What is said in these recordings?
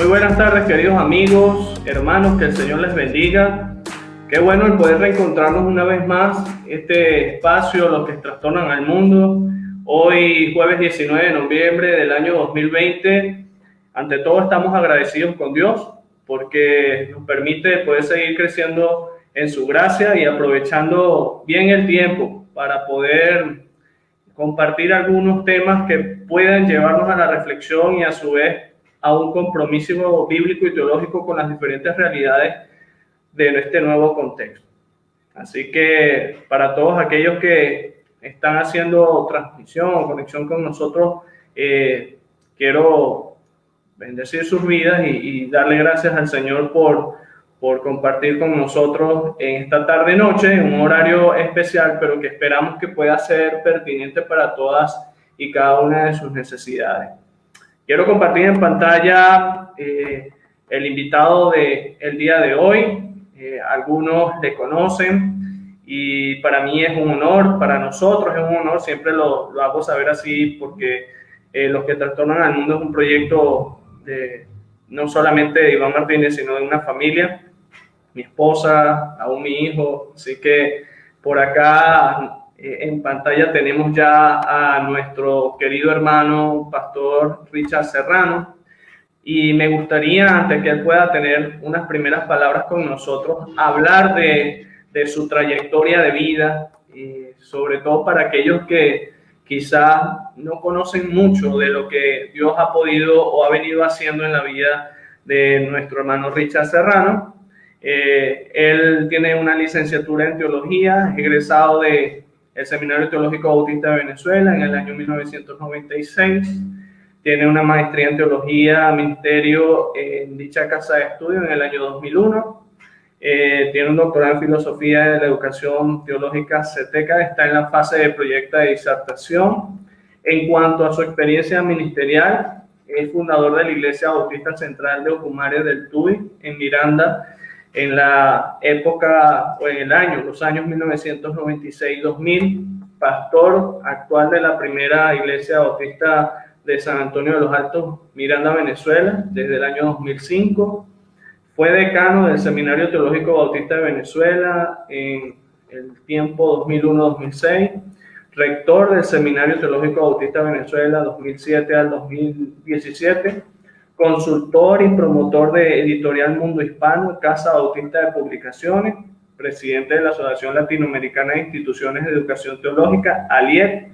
Muy buenas tardes, queridos amigos, hermanos, que el Señor les bendiga. Qué bueno el poder reencontrarnos una vez más, este espacio, los que trastornan al mundo. Hoy, jueves 19 de noviembre del año 2020, ante todo estamos agradecidos con Dios porque nos permite poder seguir creciendo en su gracia y aprovechando bien el tiempo para poder compartir algunos temas que puedan llevarnos a la reflexión y a su vez a un compromiso bíblico y teológico con las diferentes realidades de este nuevo contexto. Así que para todos aquellos que están haciendo transmisión o conexión con nosotros, quiero bendecir sus vidas y darle gracias al Señor por compartir con nosotros en esta tarde-noche, en un horario especial, pero que esperamos que pueda ser pertinente para todas y cada una de sus necesidades. Quiero compartir en pantalla el invitado del día de hoy. Algunos le conocen y para mí es un honor, para nosotros es un honor, siempre lo hago saber así porque Los que trastornan al mundo es un proyecto no solamente de Iván Martínez, sino de una familia, mi esposa, aún mi hijo, así que por acá en pantalla tenemos ya a nuestro querido hermano pastor Richard Serrano, y me gustaría, antes que él pueda tener unas primeras palabras con nosotros, hablar de su trayectoria de vida, sobre todo para aquellos que quizás no conocen mucho de lo que Dios ha podido o ha venido haciendo en la vida de nuestro hermano Richard Serrano. Él tiene una licenciatura en teología, egresado del Seminario Teológico Bautista de Venezuela en el año 1996. Tiene una maestría en teología, ministerio en dicha casa de estudio en el año 2001. Tiene un doctorado en filosofía de la educación teológica CETECA, está en la fase de proyecto de disertación. En cuanto a su experiencia ministerial, es fundador de la Iglesia Bautista Central de Ocumare del Tuy, en Miranda, en la época, o en los años 1996-2000, pastor actual de la primera Iglesia Bautista de San Antonio de los Altos, Miranda, Venezuela, desde el año 2005. Fue decano del Seminario Teológico Bautista de Venezuela en el tiempo 2001-2006, rector del Seminario Teológico Bautista de Venezuela 2007 al 2017, consultor y promotor de Editorial Mundo Hispano, Casa Bautista de Publicaciones, presidente de la Asociación Latinoamericana de Instituciones de Educación Teológica, ALIET,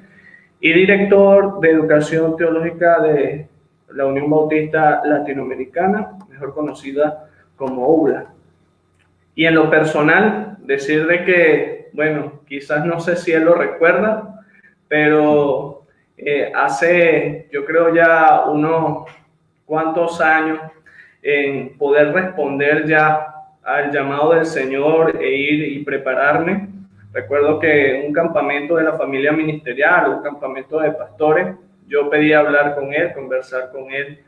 y director de Educación Teológica de la Unión Bautista Latinoamericana, mejor conocida como UBLA. Y en lo personal, decir de que, bueno, quizás no sé si él lo recuerda, pero hace, yo creo ya unos cuantos años, en poder responder ya al llamado del Señor e ir y prepararme. Recuerdo que un campamento de la familia ministerial, un campamento de pastores, yo pedí hablar con él, conversar con él,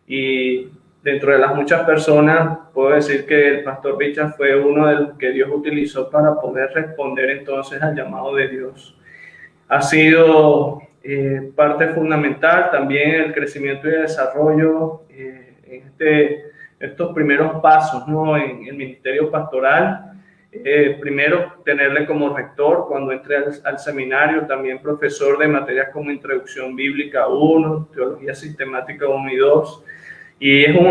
y dentro de las muchas personas puedo decir que el pastor Richard fue uno de los que Dios utilizó para poder responder entonces al llamado de Dios. Ha sido parte fundamental también en el crecimiento y el desarrollo en estos primeros pasos, ¿no?, en el ministerio pastoral. Primero, tenerle como rector cuando entré al seminario, también profesor de materias como Introducción Bíblica 1, Teología Sistemática 1 y 2. Y es un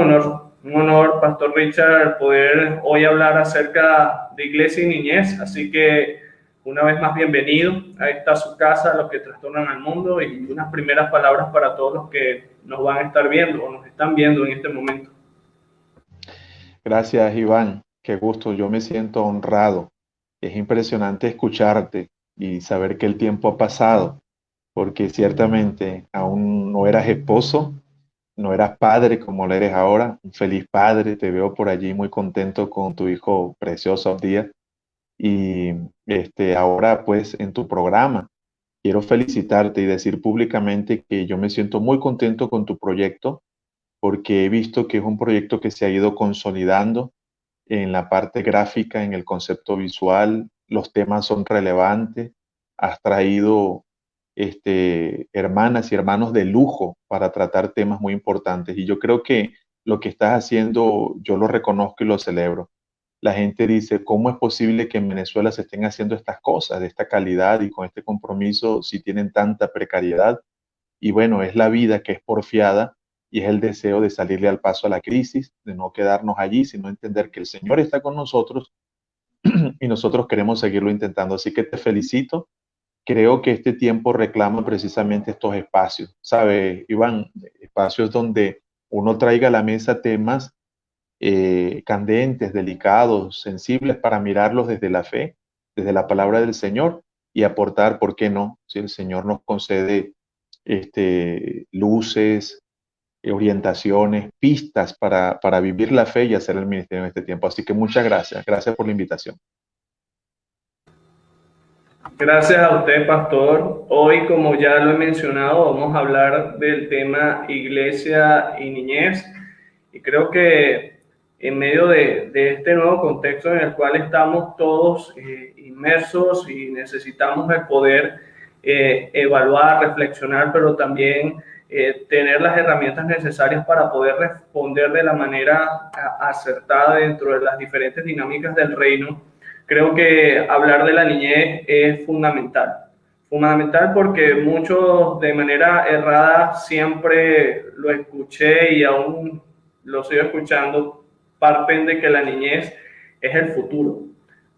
honor, Pastor Richard, poder hoy hablar acerca de iglesia y niñez. Así que, una vez más, bienvenido. Ahí está su casa, los que trastornan al mundo, y unas primeras palabras para todos los que nos van a estar viendo o nos están viendo en este momento. Gracias, Iván. Qué gusto. Yo me siento honrado. Es impresionante escucharte y saber que el tiempo ha pasado, porque ciertamente aún no eras esposo, no eras padre como lo eres ahora, un feliz padre. Te veo por allí muy contento con tu hijo precioso Abdías. Y ahora pues en tu programa quiero felicitarte y decir públicamente que yo me siento muy contento con tu proyecto, porque he visto que es un proyecto que se ha ido consolidando en la parte gráfica, en el concepto visual. Los temas son relevantes, has traído hermanas y hermanos de lujo para tratar temas muy importantes, y yo creo que lo que estás haciendo yo lo reconozco y lo celebro. La gente dice, ¿cómo es posible que en Venezuela se estén haciendo estas cosas de esta calidad y con este compromiso si tienen tanta precariedad? Y bueno, es la vida que es porfiada y es el deseo de salirle al paso a la crisis, de no quedarnos allí, sino entender que el Señor está con nosotros y nosotros queremos seguirlo intentando. Así que te felicito. Creo que este tiempo reclama precisamente estos espacios, ¿sabe, Iván? Espacios donde uno traiga a la mesa temas candentes, delicados, sensibles para mirarlos desde la fe, desde la palabra del Señor y aportar, ¿por qué no? Si el Señor nos concede luces, orientaciones, pistas para vivir la fe y hacer el ministerio en este tiempo. Así que muchas gracias. Gracias por la invitación. Gracias a usted, pastor. Hoy, como ya lo he mencionado, vamos a hablar del tema iglesia y niñez. Y creo que en medio de este nuevo contexto en el cual estamos todos inmersos y necesitamos el poder evaluar, reflexionar, pero también tener las herramientas necesarias para poder responder de la manera acertada dentro de las diferentes dinámicas del reino. Creo que hablar de la niñez es fundamental. Fundamental porque muchos de manera errada siempre lo escuché y aún lo sigo escuchando, parten de que la niñez es el futuro.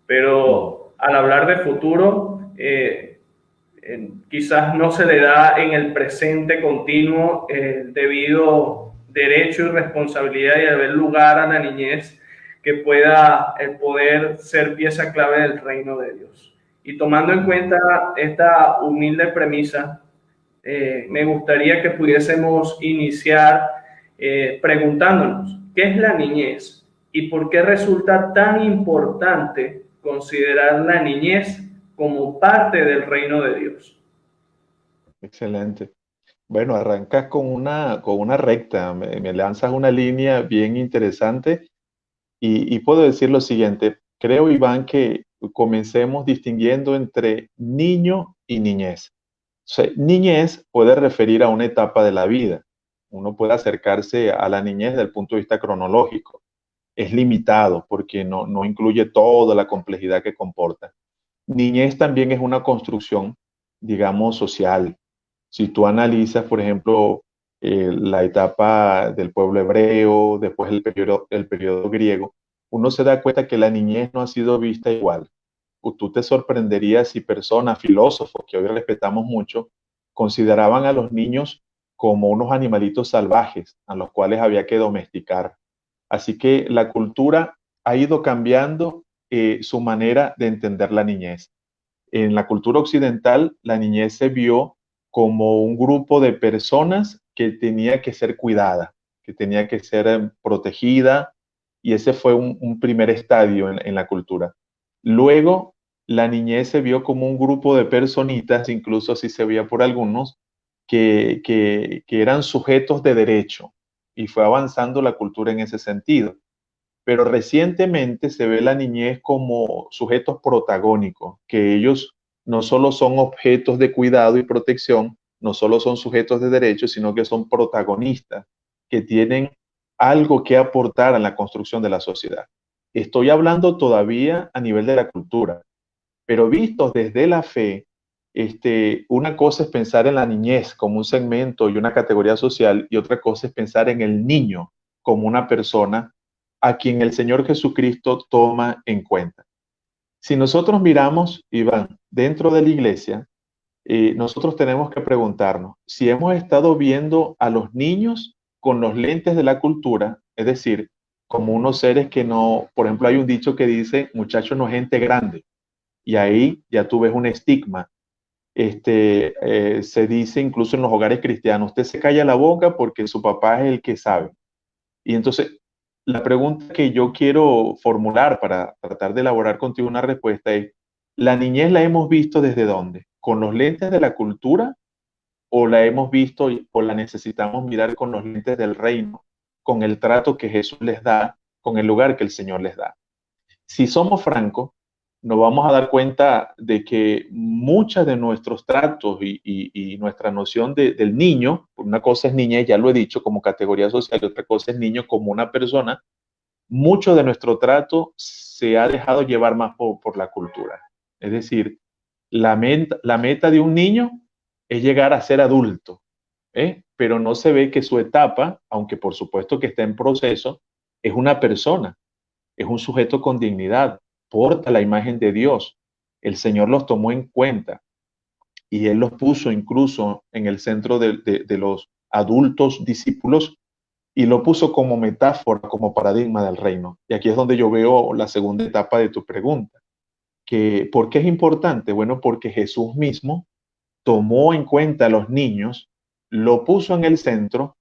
Pero al hablar de futuro, quizás no se le da en el presente continuo el debido derecho y responsabilidad y haber lugar a la niñez que pueda el poder ser pieza clave del reino de Dios. Y tomando en cuenta esta humilde premisa, me gustaría que pudiésemos iniciar preguntándonos, ¿qué es la niñez? ¿Y por qué resulta tan importante considerar la niñez como parte del reino de Dios? Excelente. Bueno, arrancas con una recta, me lanzas una línea bien interesante y puedo decir lo siguiente, creo, Iván, que comencemos distinguiendo entre niño y niñez. O sea, niñez puede referir a una etapa de la vida. Uno puede acercarse a la niñez desde el punto de vista cronológico. Es limitado porque no incluye toda la complejidad que comporta. Niñez también es una construcción, digamos, social. Si tú analizas, por ejemplo, la etapa del pueblo hebreo, después el periodo griego, uno se da cuenta que la niñez no ha sido vista igual. Tú te sorprenderías si personas, filósofos que hoy respetamos mucho, consideraban a los niños como unos animalitos salvajes a los cuales había que domesticar. Así que la cultura ha ido cambiando su manera de entender la niñez. En la cultura occidental, la niñez se vio como un grupo de personas que tenía que ser cuidada, que tenía que ser protegida, y ese fue un primer estadio en la cultura. Luego, la niñez se vio como un grupo de personitas, incluso así se veía por algunos, que eran sujetos de derecho, y fue avanzando la cultura en ese sentido. Pero recientemente se ve la niñez como sujetos protagónicos, que ellos no solo son objetos de cuidado y protección, no solo son sujetos de derechos, sino que son protagonistas, que tienen algo que aportar a la construcción de la sociedad. Estoy hablando todavía a nivel de la cultura, pero visto desde la fe, una cosa es pensar en la niñez como un segmento y una categoría social, y otra cosa es pensar en el niño como una persona a quien el Señor Jesucristo toma en cuenta. Si nosotros miramos, Iván, dentro de la iglesia, nosotros tenemos que preguntarnos si hemos estado viendo a los niños con los lentes de la cultura, es decir, como unos seres que no, por ejemplo, hay un dicho que dice, muchacho no es gente grande, y ahí ya tú ves un estigma. Se dice incluso en los hogares cristianos, usted se calla la boca porque su papá es el que sabe. Y entonces, la pregunta que yo quiero formular para tratar de elaborar contigo una respuesta es, ¿la niñez la hemos visto desde dónde? ¿Con los lentes de la cultura o la hemos visto o la necesitamos mirar con los lentes del reino, con el trato que Jesús les da, con el lugar que el Señor les da? Si somos francos, nos vamos a dar cuenta de que muchas de nuestros tratos y nuestra noción del niño, una cosa es niñez, ya lo he dicho, como categoría social, y otra cosa es niño como una persona, mucho de nuestro trato se ha dejado llevar más por la cultura. Es decir, la meta de un niño es llegar a ser adulto, pero no se ve que su etapa, aunque por supuesto que está en proceso, es una persona, es un sujeto con dignidad, porta la imagen de Dios. El Señor los tomó en cuenta y Él los puso incluso en el centro de los adultos discípulos y lo puso como metáfora, como paradigma del reino. Y aquí es donde yo veo la segunda etapa de tu pregunta, que ¿por qué es importante? Bueno, porque Jesús mismo tomó en cuenta a los niños, lo puso en el centro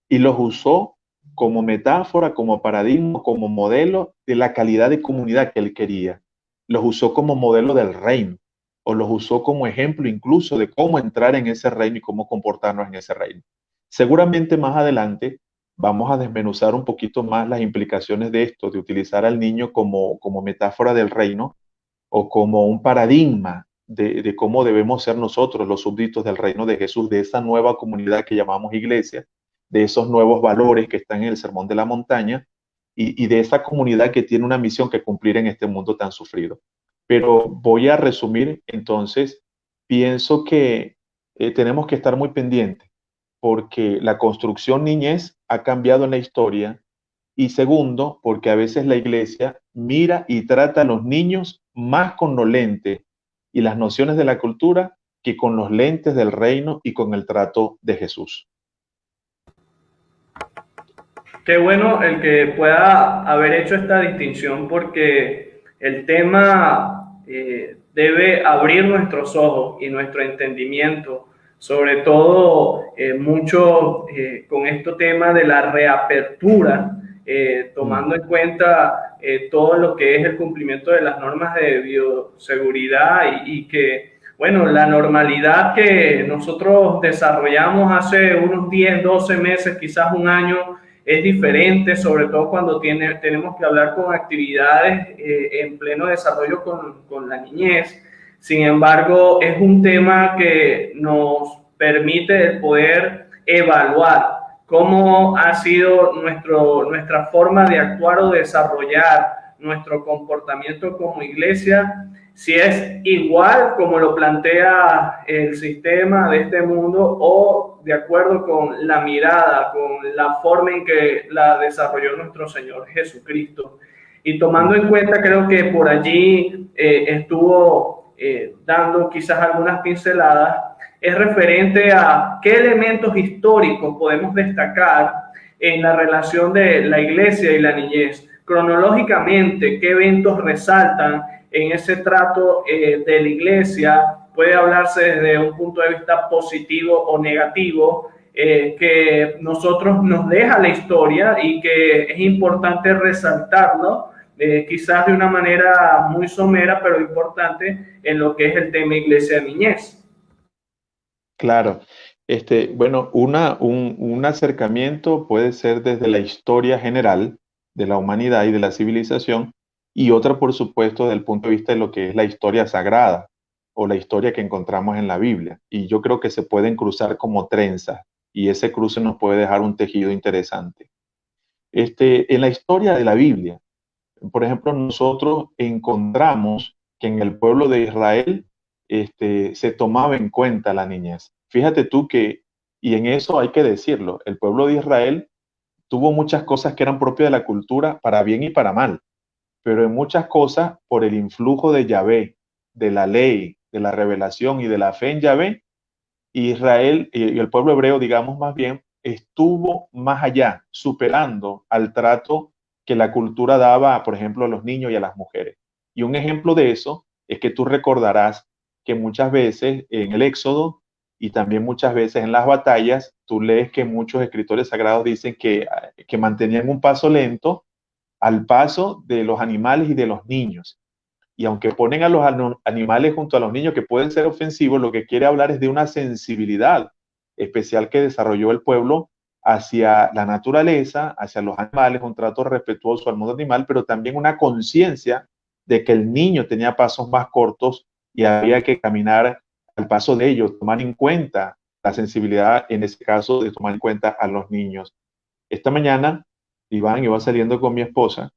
y los usó como metáfora, como paradigma, como modelo de la calidad de comunidad que él quería. Los usó como modelo del reino o los usó como ejemplo incluso de cómo entrar en ese reino y cómo comportarnos en ese reino. Seguramente más adelante vamos a desmenuzar un poquito más las implicaciones de esto, de utilizar al niño como metáfora del reino o como un paradigma de cómo debemos ser nosotros los súbditos del reino de Jesús, de esa nueva comunidad que llamamos iglesia, de esos nuevos valores que están en el Sermón de la Montaña y de esa comunidad que tiene una misión que cumplir en este mundo tan sufrido. Pero voy a resumir, entonces, pienso que tenemos que estar muy pendientes porque la construcción niñez ha cambiado en la historia y segundo, porque a veces la iglesia mira y trata a los niños más con los lentes y las nociones de la cultura que con los lentes del reino y con el trato de Jesús. Qué bueno el que pueda haber hecho esta distinción porque el tema debe abrir nuestros ojos y nuestro entendimiento, sobre todo mucho con este tema de la reapertura, tomando en cuenta todo lo que es el cumplimiento de las normas de bioseguridad y que bueno, la normalidad que nosotros desarrollamos hace unos 10, 12 meses, quizás un año, es diferente, sobre todo cuando tenemos que hablar con actividades en pleno desarrollo con la niñez. Sin embargo, es un tema que nos permite el poder evaluar cómo ha sido nuestra forma de actuar o desarrollar nuestro comportamiento como iglesia, si es igual como lo plantea el sistema de este mundo o de acuerdo con la mirada, con la forma en que la desarrolló nuestro Señor Jesucristo. Y tomando en cuenta, creo que por allí estuvo dando quizás algunas pinceladas, es referente a qué elementos históricos podemos destacar en la relación de la iglesia y la niñez. Cronológicamente, qué eventos resaltan en ese trato de la iglesia, puede hablarse desde un punto de vista positivo o negativo, que nosotros nos deja la historia y que es importante resaltarlo, quizás de una manera muy somera, pero importante en lo que es el tema iglesia de niñez. Claro. Bueno, un acercamiento puede ser desde la historia general de la humanidad y de la civilización y otra, por supuesto, desde el punto de vista de lo que es la historia sagrada o la historia que encontramos en la Biblia. Y yo creo que se pueden cruzar como trenzas y ese cruce nos puede dejar un tejido interesante. En la historia de la Biblia, por ejemplo, nosotros encontramos que en el pueblo de Israel se tomaba en cuenta la niñez. Fíjate tú que, y en eso hay que decirlo, el pueblo de Israel tuvo muchas cosas que eran propias de la cultura para bien y para mal, pero en muchas cosas por el influjo de Yahvé, de la ley, de la revelación y de la fe en Yahvé, Israel y el pueblo hebreo, digamos más bien, estuvo más allá, superando al trato que la cultura daba, por ejemplo, a los niños y a las mujeres. Y un ejemplo de eso es que tú recordarás que muchas veces en el Éxodo y también muchas veces en las batallas, tú lees que muchos escritores sagrados dicen que mantenían un paso lento al paso de los animales y de los niños. Y aunque ponen a los animales junto a los niños, que pueden ser ofensivos, lo que quiere hablar es de una sensibilidad especial que desarrolló el pueblo hacia la naturaleza, hacia los animales, un trato respetuoso al mundo animal, pero también una conciencia de que el niño tenía pasos más cortos y había que caminar al paso de ellos, tomar en cuenta la sensibilidad, en ese caso, de tomar en cuenta a los niños. Esta mañana, Iván, iba saliendo con mi esposa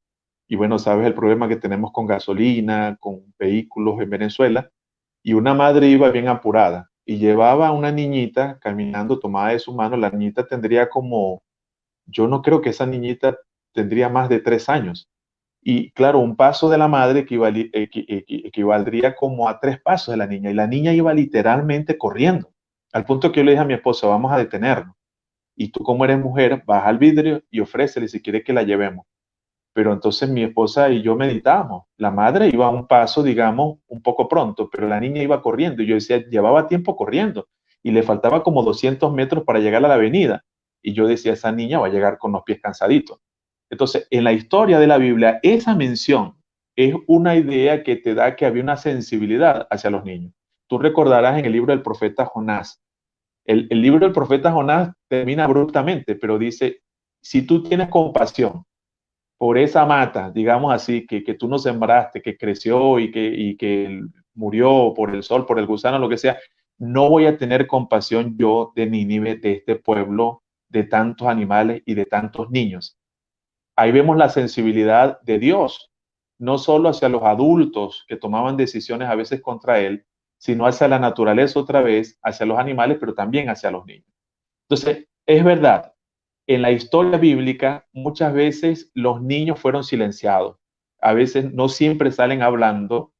y bueno, sabes el problema que tenemos con gasolina, con vehículos en Venezuela, y una madre iba bien apurada y llevaba a una niñita caminando tomada de su mano. La niñita tendría como, yo no creo que esa niñita tendría más de 3 años. Y claro, un paso de la madre equivaldría como a 3 pasos de la niña. Y la niña iba literalmente corriendo. Al punto que yo le dije a mi esposa, vamos a detenernos. Y tú como eres mujer, vas al vidrio y ofrécele si quiere que la llevemos. Pero entonces mi esposa y yo meditamos. La madre iba a un paso, digamos, un poco pronto, pero la niña iba corriendo. Y yo decía, llevaba tiempo corriendo y le faltaba como 200 metros para llegar a la avenida. Y yo decía, esa niña va a llegar con los pies cansaditos. Entonces, en la historia de la Biblia, esa mención es una idea que te da que había una sensibilidad hacia los niños. Tú recordarás en el libro del profeta Jonás. El libro del profeta Jonás termina abruptamente, pero dice, si tú tienes compasión por esa mata, digamos así, que tú no sembraste, que creció y que murió por el sol, por el gusano, lo que sea, no voy a tener compasión yo de Nínive, de este pueblo, de tantos animales y de tantos niños. Ahí vemos la sensibilidad de Dios, no solo hacia los adultos que tomaban decisiones a veces contra él, sino hacia la naturaleza otra vez, hacia los animales, pero también hacia los niños. Entonces, es verdad, en la historia bíblica muchas veces los niños fueron silenciados. A veces no siempre salen hablando,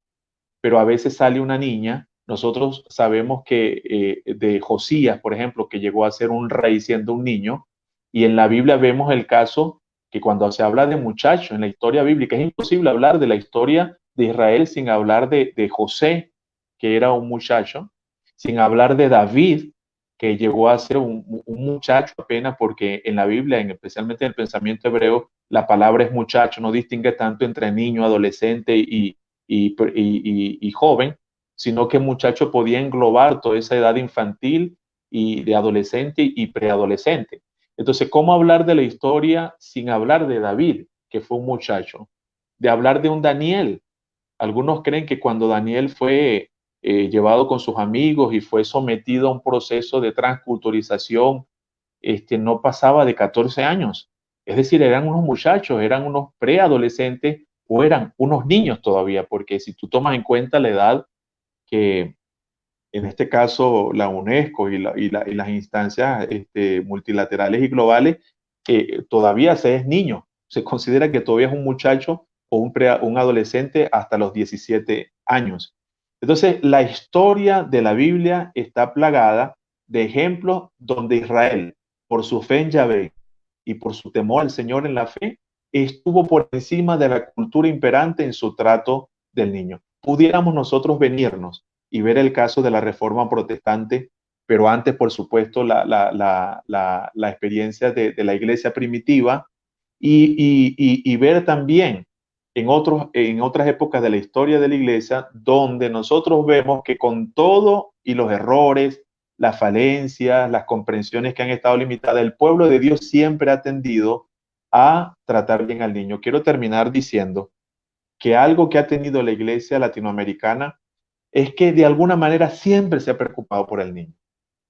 pero a veces sale una niña. Nosotros sabemos que de Josías, por ejemplo, que llegó a ser un rey siendo un niño, y en la Biblia vemos el caso que cuando se habla de muchachos en la historia bíblica, es imposible hablar de la historia de Israel sin hablar de José, que era un muchacho, sin hablar de David, que llegó a ser un muchacho apenas, porque en la Biblia, especialmente en el pensamiento hebreo, la palabra es muchacho, no distingue tanto entre niño, adolescente y joven, sino que muchacho podía englobar toda esa edad infantil y de adolescente y preadolescente. Entonces, ¿cómo hablar de la historia sin hablar de David, que fue un muchacho? De hablar de un Daniel. Algunos creen que cuando Daniel fue llevado con sus amigos y fue sometido a un proceso de transculturización, no pasaba de 14 años. Es decir, eran unos muchachos, eran unos preadolescentes o eran unos niños todavía, porque si tú tomas en cuenta la edad que en este caso la UNESCO y las instancias multilaterales y globales, todavía se es niño. Se considera que todavía es un muchacho o un adolescente hasta los 17 años. Entonces, la historia de la Biblia está plagada de ejemplos donde Israel, por su fe en Yahvé y por su temor al Señor en la fe, estuvo por encima de la cultura imperante en su trato del niño. Pudiéramos nosotros venirnos y ver el caso de la Reforma Protestante, pero antes, por supuesto, la experiencia de la iglesia primitiva y ver también en otras épocas de la historia de la iglesia, donde nosotros vemos que con todo y los errores, las falencias, las comprensiones que han estado limitadas, el pueblo de Dios siempre ha tendido a tratar bien al niño. Quiero terminar diciendo que algo que ha tenido la iglesia latinoamericana es que de alguna manera siempre se ha preocupado por el niño.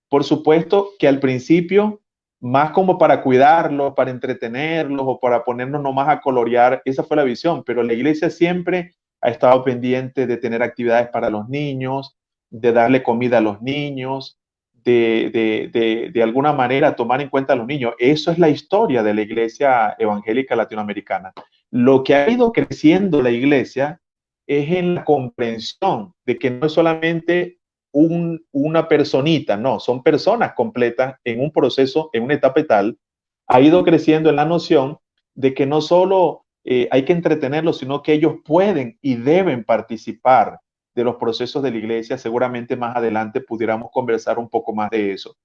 Por supuesto que al principio, más como para cuidarlos, para entretenerlos o para ponernos nomás a colorear, esa fue la visión, pero la iglesia siempre ha estado pendiente de tener actividades para los niños, de darle comida a los niños, de alguna manera tomar en cuenta a los niños. Eso es la historia de la iglesia evangélica latinoamericana. Lo que ha ido creciendo la iglesia es en la comprensión de que no es solamente una personita, no, son personas completas en un proceso, en una etapa tal, ha ido creciendo en la noción de que no solo hay que entretenerlos, sino que ellos pueden y deben participar de los procesos de la iglesia. Seguramente más adelante pudiéramos conversar un poco más de eso.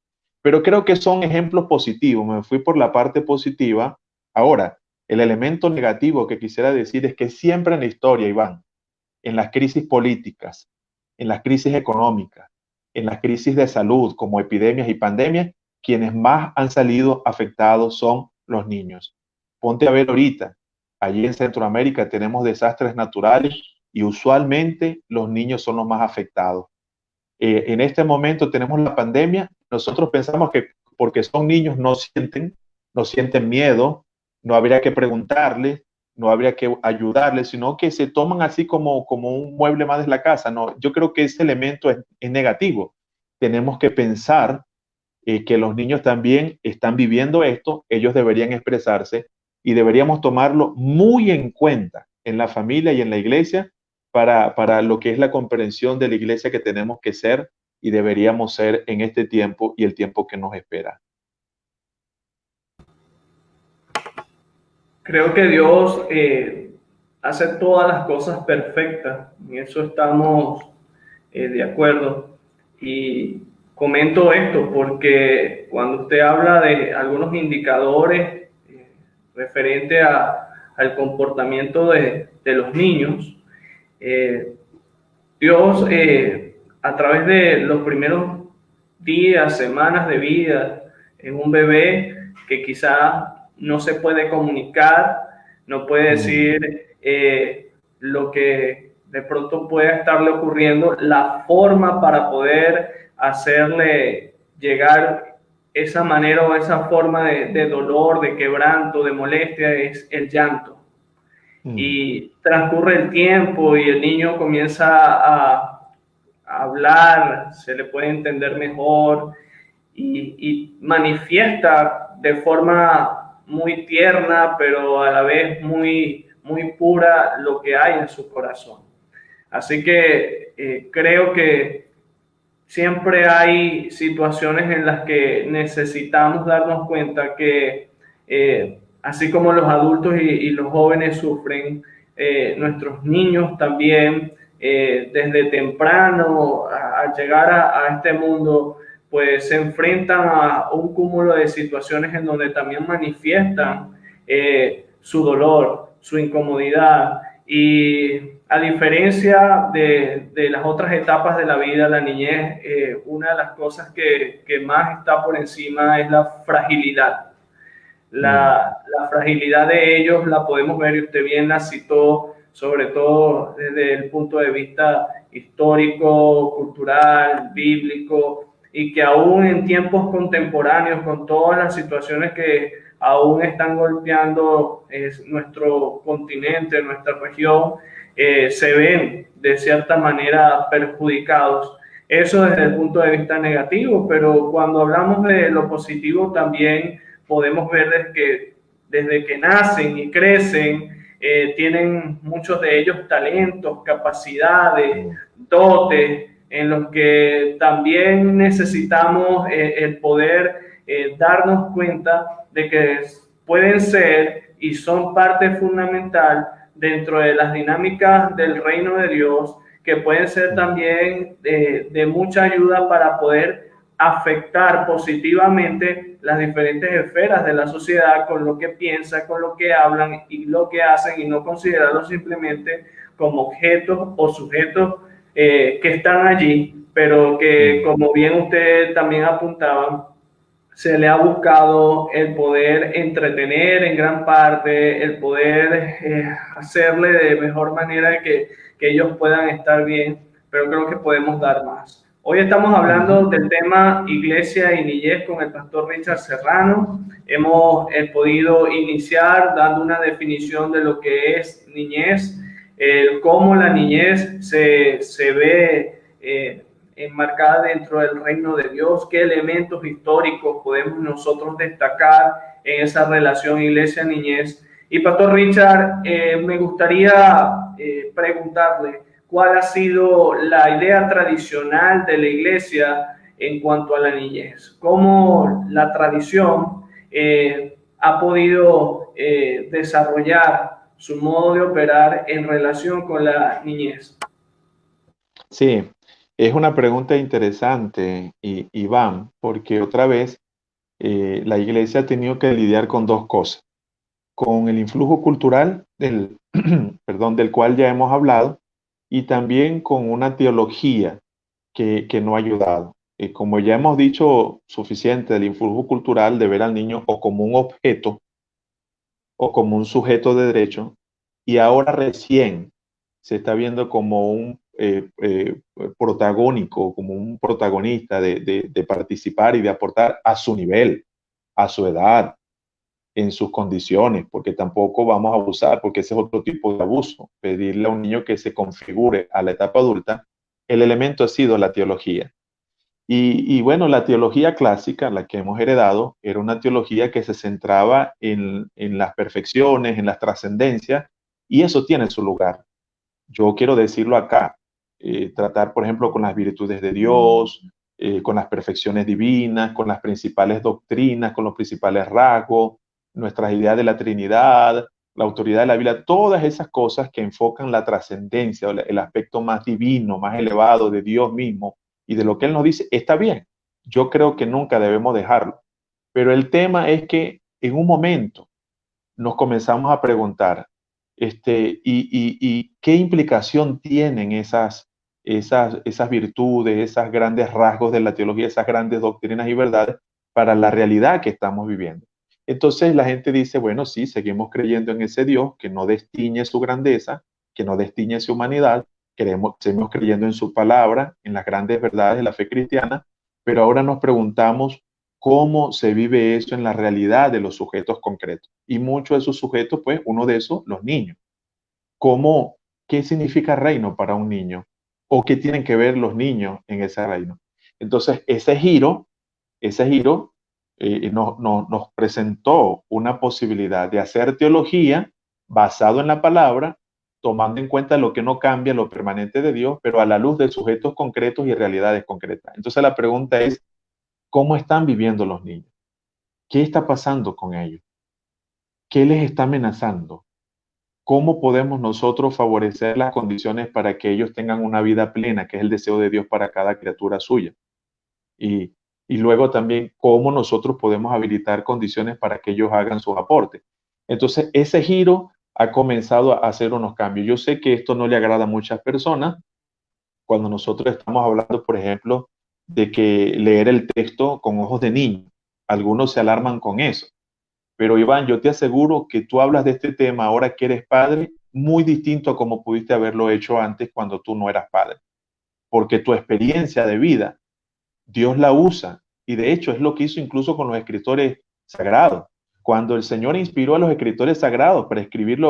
Pero creo que son ejemplos positivos. Me fui por la parte positiva. Ahora, el elemento negativo que quisiera decir es que siempre en la historia, Iván, en las crisis políticas, en las crisis económicas, en las crisis de salud como epidemias y pandemias, quienes más han salido afectados son los niños. Ponte a ver ahorita, allí en Centroamérica tenemos desastres naturales y usualmente los niños son los más afectados. En este momento tenemos la pandemia, nosotros pensamos que porque son niños no sienten miedo, no habría que preguntarles, no habría que ayudarles, sino que se toman así como un mueble más de la casa. No, yo creo que ese elemento es negativo. Tenemos que pensar que los niños también están viviendo esto, ellos deberían expresarse y deberíamos tomarlo muy en cuenta en la familia y en la iglesia para lo que es la comprensión de la iglesia que tenemos que ser y deberíamos ser en este tiempo y el tiempo que nos espera. Creo que Dios hace todas las cosas perfectas, en eso estamos de acuerdo. Y comento esto porque cuando usted habla de algunos indicadores referente al comportamiento de los niños, eh, Dios a través de los primeros días, semanas de vida en un bebé que quizá no se puede comunicar, no puede decir lo que de pronto pueda estarle ocurriendo, la forma para poder hacerle llegar esa manera o esa forma de dolor, de quebranto, de molestia, es el llanto. Y transcurre el tiempo y el niño comienza a hablar, se le puede entender mejor y manifiesta de forma muy tierna, pero a la vez muy pura lo que hay en su corazón. Así que creo que siempre hay situaciones en las que necesitamos darnos cuenta que así como los adultos y los jóvenes sufren, nuestros niños también desde temprano al llegar a este mundo pues se enfrentan a un cúmulo de situaciones en donde también manifiestan su dolor, su incomodidad y a diferencia de las otras etapas de la vida, la niñez, una de las cosas que más está por encima es la fragilidad. La fragilidad de ellos la podemos ver, y usted bien la citó, sobre todo desde el punto de vista histórico, cultural, bíblico, y que aún en tiempos contemporáneos, con todas las situaciones que aún están golpeando nuestro continente, nuestra región, se ven de cierta manera perjudicados. Eso desde el punto de vista negativo, pero cuando hablamos de lo positivo también podemos ver desde que nacen y crecen, tienen muchos de ellos talentos, capacidades, dotes, en los que también necesitamos el poder darnos cuenta de que pueden ser y son parte fundamental dentro de las dinámicas del reino de Dios, que pueden ser también de mucha ayuda para poder afectar positivamente las diferentes esferas de la sociedad con lo que piensan, con lo que hablan y lo que hacen, y no considerarlos simplemente como objetos o sujetos que están allí, pero que, como bien usted también apuntaba, se le ha buscado el poder entretener en gran parte, el poder hacerle de mejor manera que ellos puedan estar bien, pero creo que podemos dar más. Hoy estamos hablando del tema Iglesia y Niñez con el pastor Richard Serrano. Hemos podido iniciar dando una definición de lo que es niñez, cómo la niñez se ve enmarcada dentro del reino de Dios, qué elementos históricos podemos nosotros destacar en esa relación iglesia-niñez. Y pastor Richard, me gustaría preguntarle, ¿cuál ha sido la idea tradicional de la iglesia en cuanto a la niñez? ¿Cómo la tradición ha podido desarrollar su modo de operar en relación con la niñez? Sí, es una pregunta interesante, Iván, porque otra vez la iglesia ha tenido que lidiar con dos cosas, con el influjo cultural perdón, del cual ya hemos hablado, y también con una teología que no ha ayudado. Como ya hemos dicho suficiente del influjo cultural de ver al niño o como un objeto o como un sujeto de derecho, y ahora recién se está viendo como un protagónico, como un protagonista de participar y de aportar a su nivel, a su edad, en sus condiciones, porque tampoco vamos a abusar, porque ese es otro tipo de abuso, pedirle a un niño que se configure a la etapa adulta. El elemento ha sido la teología. Y bueno, la teología clásica, la que hemos heredado, era una teología que se centraba en las perfecciones, en las trascendencias, y eso tiene su lugar. Yo quiero decirlo acá, tratar, por ejemplo, con las virtudes de Dios, con las perfecciones divinas, con las principales doctrinas, con los principales rasgos, nuestras ideas de la Trinidad, la autoridad de la Biblia, todas esas cosas que enfocan la trascendencia, el aspecto más divino, más elevado de Dios mismo y de lo que Él nos dice, está bien. Yo creo que nunca debemos dejarlo. Pero el tema es que en un momento nos comenzamos a preguntar, y qué implicación tienen esas virtudes, esos grandes rasgos de la teología, esas grandes doctrinas y verdades para la realidad que estamos viviendo. Entonces la gente dice, bueno, sí, seguimos creyendo en ese Dios que no destiñe su grandeza, que no destiñe su humanidad, seguimos creyendo en su palabra, en las grandes verdades de la fe cristiana, pero ahora nos preguntamos cómo se vive eso en la realidad de los sujetos concretos. Y muchos de esos sujetos, pues uno de esos, los niños. ¿Cómo, qué significa reino para un niño? ¿O qué tienen que ver los niños en ese reino? Entonces, ese giro nos presentó una posibilidad de hacer teología basado en la palabra, tomando en cuenta lo que no cambia, lo permanente de Dios, pero a la luz de sujetos concretos y realidades concretas. Entonces, la pregunta es, ¿cómo están viviendo los niños? ¿Qué está pasando con ellos? ¿Qué les está amenazando? ¿Cómo podemos nosotros favorecer las condiciones para que ellos tengan una vida plena, que es el deseo de Dios para cada criatura suya? Y, y luego también, ¿cómo nosotros podemos habilitar condiciones para que ellos hagan sus aportes? Entonces, ese giro ha comenzado a hacer unos cambios. Yo sé que esto no le agrada a muchas personas cuando nosotros estamos hablando, por ejemplo, de que leer el texto con ojos de niño. Algunos se alarman con eso. Pero Iván, yo te aseguro que tú hablas de este tema ahora que eres padre muy distinto a como pudiste haberlo hecho antes cuando tú no eras padre, porque tu experiencia de vida, Dios la usa y de hecho es lo que hizo incluso con los escritores sagrados. Cuando el Señor inspiró a los escritores sagrados para escribir,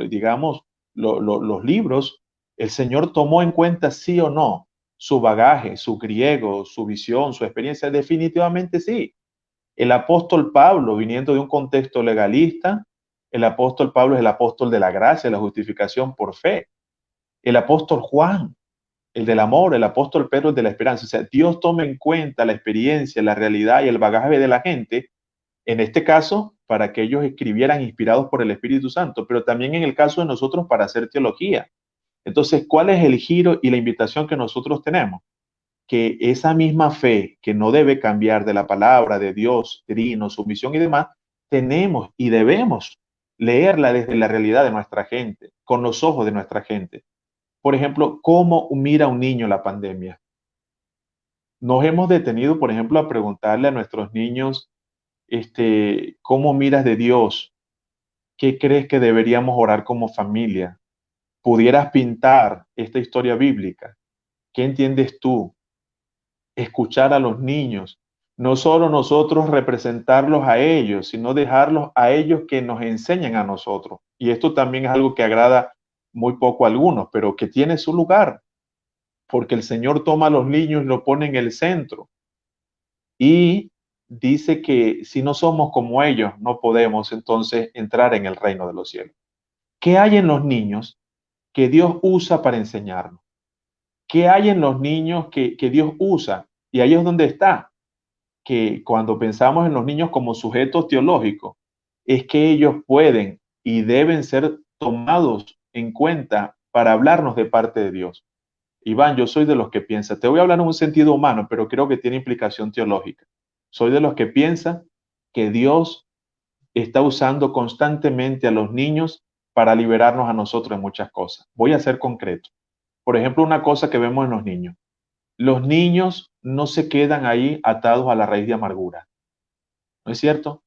digamos, los libros, el Señor tomó en cuenta sí o no su bagaje, su griego, su visión, su experiencia. Definitivamente sí. El apóstol Pablo, viniendo de un contexto legalista, el apóstol Pablo es el apóstol de la gracia, de la justificación por fe. El apóstol Juan, el del amor, el apóstol Pedro, el de la esperanza. O sea, Dios toma en cuenta la experiencia, la realidad y el bagaje de la gente, en este caso, para que ellos escribieran inspirados por el Espíritu Santo, pero también en el caso de nosotros para hacer teología. Entonces, ¿cuál es el giro y la invitación que nosotros tenemos? Que esa misma fe que no debe cambiar de la palabra de Dios, trino, sumisión y demás, tenemos y debemos leerla desde la realidad de nuestra gente, con los ojos de nuestra gente. Por ejemplo, ¿cómo mira un niño la pandemia? Nos hemos detenido, por ejemplo, a preguntarle a nuestros niños, ¿cómo miras de Dios? ¿Qué crees que deberíamos orar como familia? ¿Pudieras pintar esta historia bíblica? ¿Qué entiendes tú? Escuchar a los niños, no solo nosotros representarlos a ellos, sino dejarlos a ellos que nos enseñen a nosotros. Y esto también es algo que agrada muy poco a algunos, pero que tiene su lugar, porque el Señor toma a los niños y los pone en el centro. Y dice que si no somos como ellos, no podemos entonces entrar en el reino de los cielos. ¿Qué hay en los niños que Dios usa para enseñarnos? ¿Qué hay en los niños que Dios usa? Y ahí es donde está, que cuando pensamos en los niños como sujetos teológicos, es que ellos pueden y deben ser tomados en cuenta para hablarnos de parte de Dios. Iván, yo soy de los que piensa, te voy a hablar en un sentido humano, pero creo que tiene implicación teológica. Soy de los que piensa que Dios está usando constantemente a los niños para liberarnos a nosotros de muchas cosas. Voy a ser concreto. Por ejemplo, una cosa que vemos en los niños. Los niños no se quedan ahí atados a la raíz de amargura. ¿No es cierto?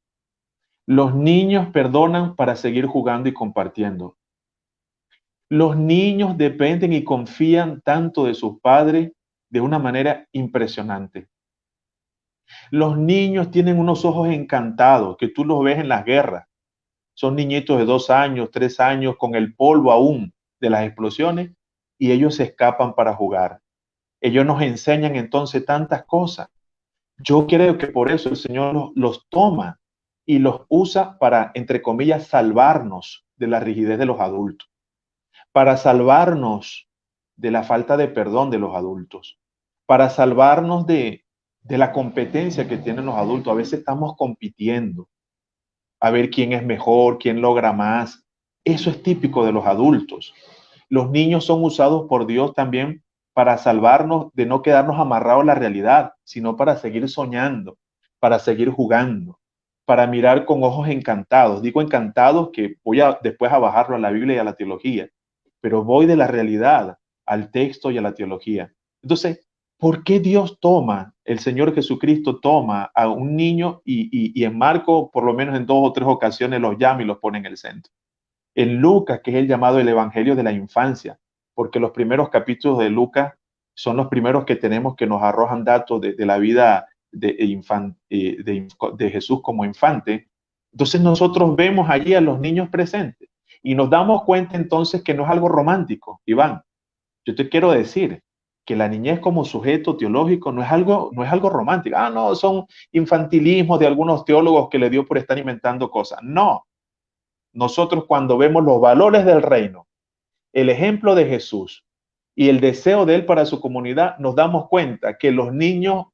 Los niños perdonan para seguir jugando y compartiendo. Los niños dependen y confían tanto de sus padres de una manera impresionante. Los niños tienen unos ojos encantados que tú los ves en las guerras. Son niñitos de 2 años, 3 años, con el polvo aún de las explosiones y ellos se escapan para jugar. Ellos nos enseñan entonces tantas cosas. Yo creo que por eso el Señor los toma y los usa para, entre comillas, salvarnos de la rigidez de los adultos, para salvarnos de la falta de perdón de los adultos, para salvarnos de la competencia que tienen los adultos. A veces estamos compitiendo a ver quién es mejor, quién logra más. Eso es típico de los adultos. Los niños son usados por Dios también para salvarnos de no quedarnos amarrados a la realidad, sino para seguir soñando, para seguir jugando, para mirar con ojos encantados. Digo encantados que voy a después a bajarlo a la Biblia y a la teología, pero voy de la realidad al texto y a la teología. Entonces, ¿por qué Dios toma, el Señor Jesucristo toma a un niño y en Marco, por lo menos en 2 o 3 ocasiones, los llama y los pone en el centro? En Lucas, que es el llamado el Evangelio de la infancia, porque los primeros capítulos de Lucas son los primeros que tenemos que nos arrojan datos de la vida de Jesús como infante. Entonces nosotros vemos allí a los niños presentes y nos damos cuenta entonces que no es algo romántico, Iván. Yo te quiero decir que la niñez como sujeto teológico no es algo romántico. Ah, no, son infantilismos de algunos teólogos que le dio por estar inventando cosas. No, nosotros cuando vemos los valores del reino, el ejemplo de Jesús y el deseo de él para su comunidad, nos damos cuenta que los niños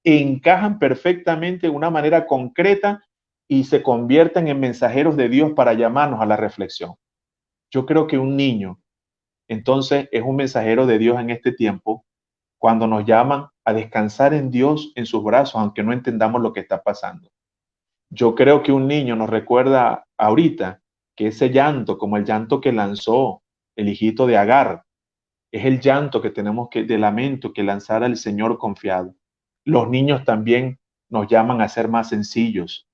encajan perfectamente de una manera concreta y se convierten en mensajeros de Dios para llamarnos a la reflexión. Yo creo que un niño, entonces, es un mensajero de Dios en este tiempo, cuando nos llaman a descansar en Dios, en sus brazos, aunque no entendamos lo que está pasando. Yo creo que un niño nos recuerda ahorita que ese llanto, como el llanto que lanzó el hijito de Agar, es el llanto que tenemos de lamento que lanzara el Señor confiado. Los niños también nos llaman a ser más sencillos,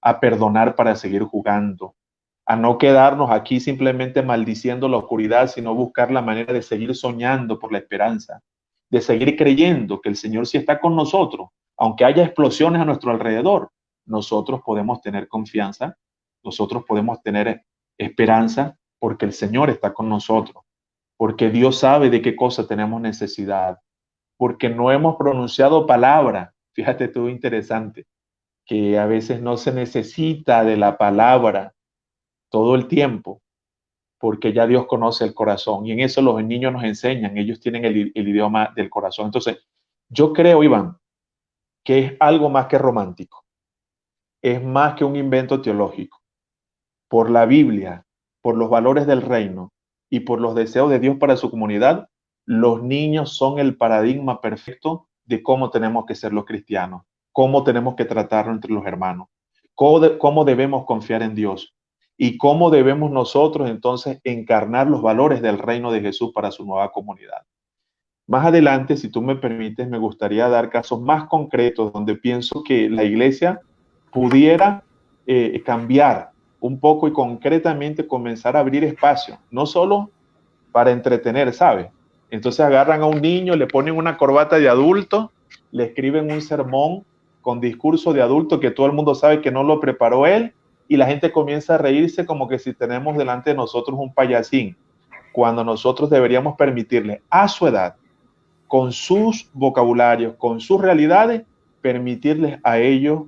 a perdonar para seguir jugando, a no quedarnos aquí simplemente maldiciendo la oscuridad, sino buscar la manera de seguir soñando por la esperanza, de seguir creyendo que el Señor sí está con nosotros, aunque haya explosiones a nuestro alrededor. Nosotros podemos tener confianza, nosotros podemos tener esperanza porque el Señor está con nosotros, porque Dios sabe de qué cosa tenemos necesidad, porque no hemos pronunciado palabra. Fíjate tú, interesante, que a veces no se necesita de la palabra todo el tiempo, porque ya Dios conoce el corazón y en eso los niños nos enseñan, ellos tienen el idioma del corazón. Entonces, yo creo, Iván, que es algo más que romántico, es más que un invento teológico. Por la Biblia, por los valores del reino y por los deseos de Dios para su comunidad, los niños son el paradigma perfecto de cómo tenemos que ser los cristianos, cómo tenemos que tratarnos entre los hermanos, cómo debemos confiar en Dios y cómo debemos nosotros entonces encarnar los valores del reino de Jesús para su nueva comunidad. Más adelante, si tú me permites, me gustaría dar casos más concretos donde pienso que la iglesia pudiera cambiar un poco y concretamente comenzar a abrir espacio, no solo para entretener, ¿sabes? Entonces agarran a un niño, le ponen una corbata de adulto, le escriben un sermón con discurso de adulto que todo el mundo sabe que no lo preparó él y la gente comienza a reírse como que si tenemos delante de nosotros un payasín, cuando nosotros deberíamos permitirle a su edad, con sus vocabularios, con sus realidades, permitirles a ellos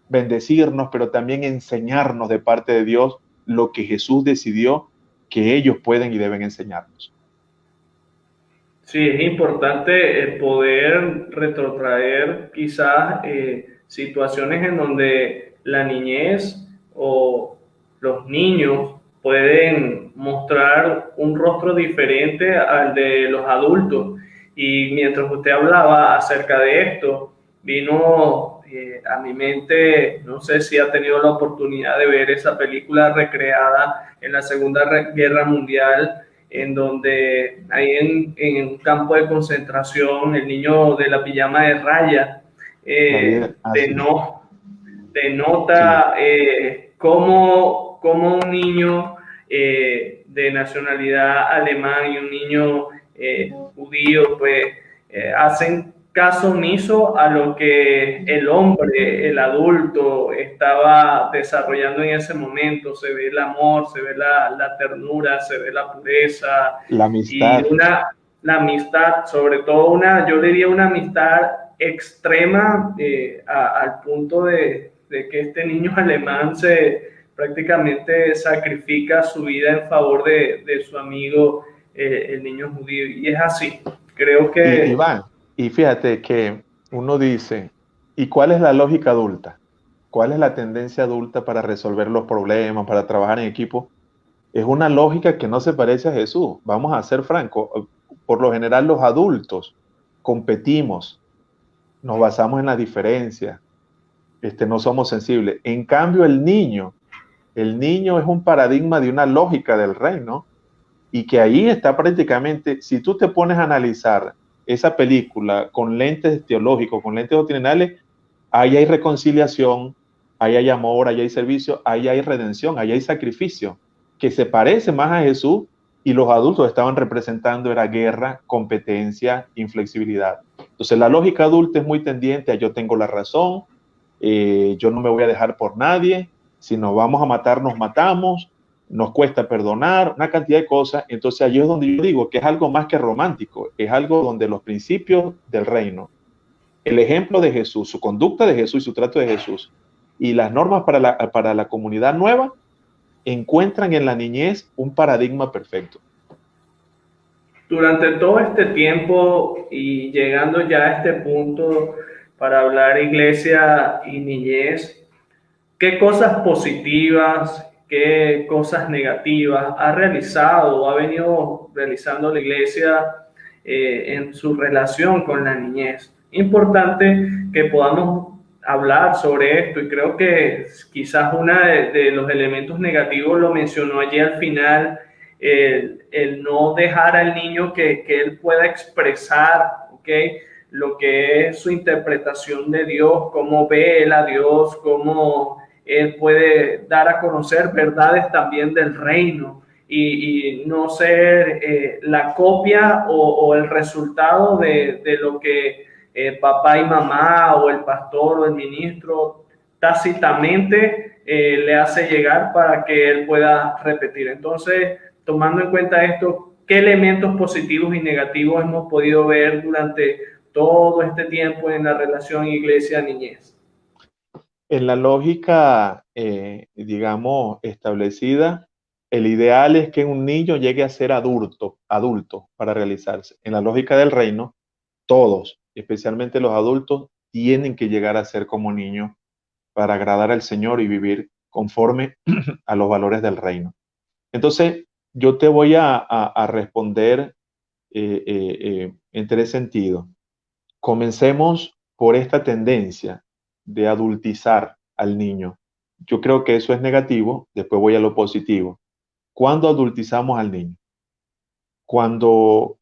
bendecirnos, pero también enseñarnos de parte de Dios lo que Jesús decidió que ellos pueden y deben enseñarnos. Sí, es importante poder retrotraer quizás situaciones en donde la niñez o los niños pueden mostrar un rostro diferente al de los adultos. Y mientras usted hablaba acerca de esto, vino a mi mente, no sé si ha tenido la oportunidad de ver esa película recreada en la Segunda Guerra Mundial, en donde ahí en un campo de concentración, el niño de la pijama de raya Sí. denota cómo un niño de nacionalidad alemán y un niño judío, pues hacen caso omiso a lo que el hombre, el adulto, estaba desarrollando en ese momento. Se ve el amor, se ve la ternura, se ve la pureza La y amistad. la amistad, sobre todo yo diría una amistad extrema al punto de que este niño alemán prácticamente sacrifica su vida en favor de su amigo, el niño judío. Y es así. Creo Y que Iván, y fíjate que uno dice, ¿y cuál es la lógica adulta? ¿Cuál es la tendencia adulta para resolver los problemas, para trabajar en equipo? Es una lógica que no se parece a Jesús. Vamos a ser francos. Por lo general los adultos competimos, nos basamos en la diferencia, no somos sensibles. En cambio el niño es un paradigma de una lógica del reino y que ahí está prácticamente, si tú te pones a analizar esa película con lentes teológicos, con lentes doctrinales, ahí hay reconciliación, ahí hay amor, ahí hay servicio, ahí hay redención, ahí hay sacrificio, que se parece más a Jesús y los adultos estaban representando era guerra, competencia, inflexibilidad. Entonces la lógica adulta es muy tendiente a yo tengo la razón, yo no me voy a dejar por nadie, si nos vamos a matar, nos matamos, nos cuesta perdonar, una cantidad de cosas. Entonces allí es donde yo digo que es algo más que romántico, es algo donde los principios del reino, el ejemplo de Jesús, su conducta de Jesús y su trato de Jesús y las normas para la comunidad nueva encuentran en la niñez un paradigma perfecto. durante todo este tiempo y llegando ya a este punto para hablar iglesia y niñez, ¿qué cosas positivas, qué cosas negativas ha realizado o ha venido realizando la iglesia en su relación con la niñez? Importante que podamos hablar sobre esto y creo que quizás uno de los elementos negativos lo mencionó allí al final, el no dejar al niño que él pueda expresar, ¿okay?, lo que es su interpretación de Dios, cómo ve él a Dios, cómo él puede dar a conocer verdades también del reino y no ser la copia o el resultado de lo que papá y mamá o el pastor o el ministro tácitamente le hace llegar para que él pueda repetir. Entonces, tomando en cuenta esto, ¿qué elementos positivos y negativos hemos podido ver durante todo este tiempo en la relación iglesia-niñez? En la lógica, digamos, establecida, el ideal es que un niño llegue a ser adulto para realizarse. En la lógica del reino, todos, especialmente los adultos, tienen que llegar a ser como niños para agradar al Señor y vivir conforme a los valores del reino. Entonces, yo te voy a responder en tres sentidos. Comencemos por esta tendencia de adultizar al niño. Yo creo que eso es negativo, después voy a lo positivo. ¿Cuándo adultizamos al niño? Cuando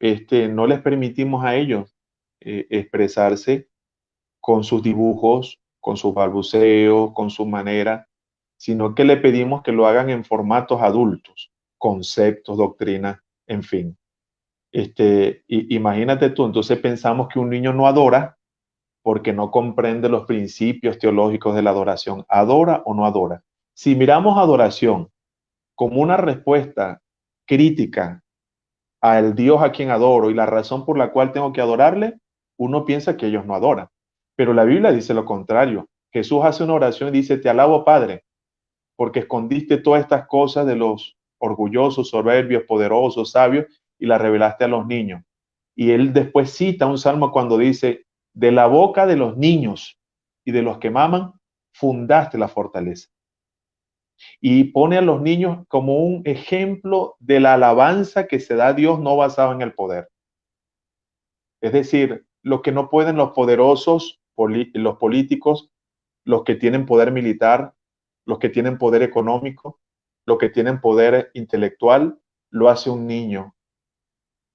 no les permitimos a ellos expresarse con sus dibujos, con sus balbuceos, con su manera, sino que le pedimos que lo hagan en formatos adultos, conceptos, doctrinas, en fin. Imagínate tú, entonces pensamos que un niño no adora porque no comprende los principios teológicos de la adoración. ¿Adora o no adora? Si miramos adoración como una respuesta crítica al Dios a quien adoro y la razón por la cual tengo que adorarle, uno piensa que ellos no adoran. Pero la Biblia dice lo contrario. Jesús hace una oración y dice, te alabo, Padre, porque escondiste todas estas cosas de los orgullosos, soberbios, poderosos, sabios, y las revelaste a los niños. Y él después cita un salmo cuando dice, de la boca de los niños y de los que maman, fundaste la fortaleza. Y pone a los niños como un ejemplo de la alabanza que se da a Dios no basado en el poder. Es decir, lo que no pueden los poderosos, los políticos, los que tienen poder militar, los que tienen poder económico, los que tienen poder intelectual, lo hace un niño.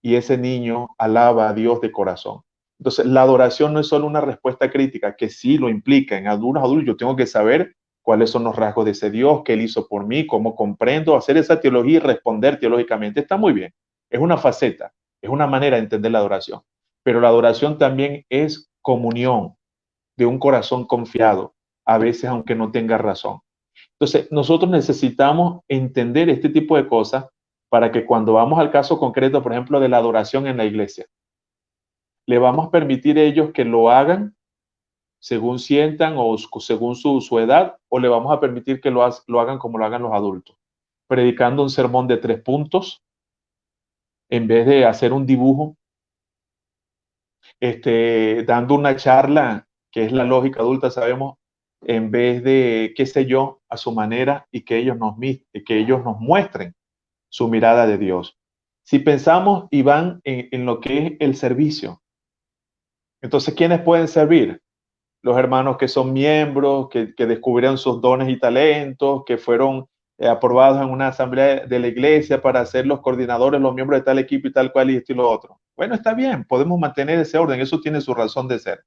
Y ese niño alaba a Dios de corazón. Entonces, la adoración no es solo una respuesta crítica, que sí lo implica. En algunos adultos yo tengo que saber cuáles son los rasgos de ese Dios, qué Él hizo por mí, cómo comprendo, hacer esa teología y responder teológicamente. Está muy bien, es una faceta, es una manera de entender la adoración. Pero la adoración también es comunión de un corazón confiado, a veces aunque no tenga razón. Entonces, nosotros necesitamos entender este tipo de cosas para que cuando vamos al caso concreto, por ejemplo, de la adoración en la iglesia, le vamos a permitir a ellos que lo hagan según sientan o según su edad, o le vamos a permitir que lo hagan como lo hagan los adultos, predicando un sermón de 3 puntos en vez de hacer un dibujo, dando una charla, que es la lógica adulta, sabemos, en vez de, qué sé yo, a su manera y que ellos nos muestren su mirada de Dios. Si pensamos, Iván, en lo que es el servicio, entonces, ¿quiénes pueden servir? Los hermanos que son miembros, que descubrieron sus dones y talentos, que fueron aprobados en una asamblea de la iglesia para ser los coordinadores, los miembros de tal equipo y tal cual y esto y lo otro. Bueno, está bien, podemos mantener ese orden, eso tiene su razón de ser,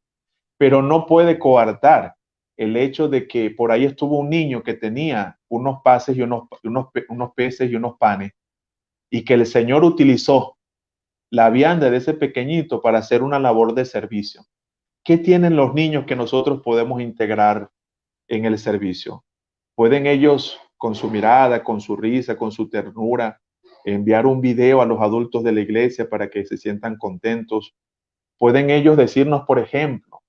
pero no puede coartar el hecho de que por ahí estuvo un niño que tenía unos pases y unos peces y unos panes y que el Señor utilizó la vianda de ese pequeñito para hacer una labor de servicio. ¿Qué tienen los niños que nosotros podemos integrar en el servicio? ¿Pueden ellos, con su mirada, con su risa, con su ternura, enviar un video a los adultos de la iglesia para que se sientan contentos? ¿Pueden ellos decirnos, por ejemplo,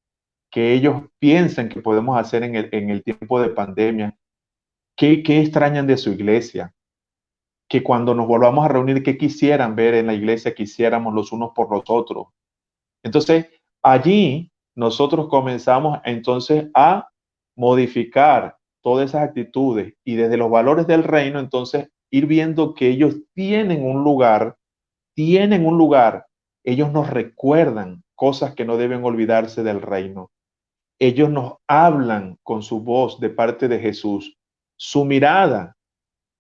que ellos piensan que podemos hacer en el tiempo de pandemia? ¿Qué extrañan de su iglesia? Que cuando nos volvamos a reunir, ¿qué quisieran ver en la iglesia que hiciéramos los unos por los otros? Entonces, allí nosotros comenzamos entonces a modificar todas esas actitudes y desde los valores del reino, entonces ir viendo que ellos tienen un lugar, ellos nos recuerdan cosas que no deben olvidarse del reino. Ellos nos hablan con su voz de parte de Jesús. Su mirada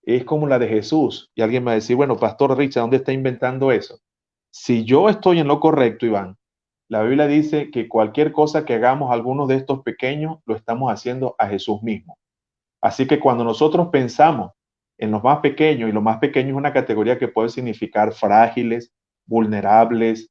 es como la de Jesús. Y alguien me va a decir, bueno, Pastor Richard, ¿dónde está inventando eso? Si yo estoy en lo correcto, Iván, la Biblia dice que cualquier cosa que hagamos algunos de estos pequeños, lo estamos haciendo a Jesús mismo. Así que cuando nosotros pensamos en los más pequeños, y lo más pequeño es una categoría que puede significar frágiles, vulnerables,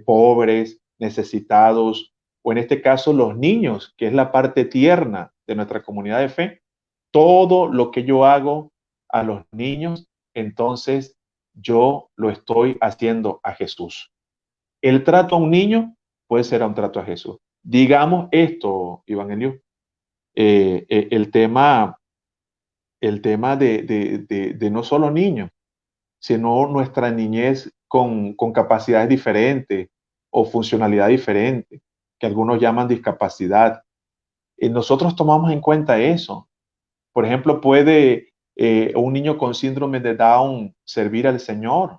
pobres, necesitados, o en este caso los niños, que es la parte tierna de nuestra comunidad de fe, todo lo que yo hago a los niños, entonces yo lo estoy haciendo a Jesús. El trato a un niño puede ser a un trato a Jesús. Digamos esto, Iván Elio, eh, eh, el tema, el tema de no solo niños, sino nuestra niñez con capacidades diferentes o funcionalidad diferente, que algunos llaman discapacidad. Nosotros tomamos en cuenta eso. Por ejemplo, puede un niño con síndrome de Down servir al Señor.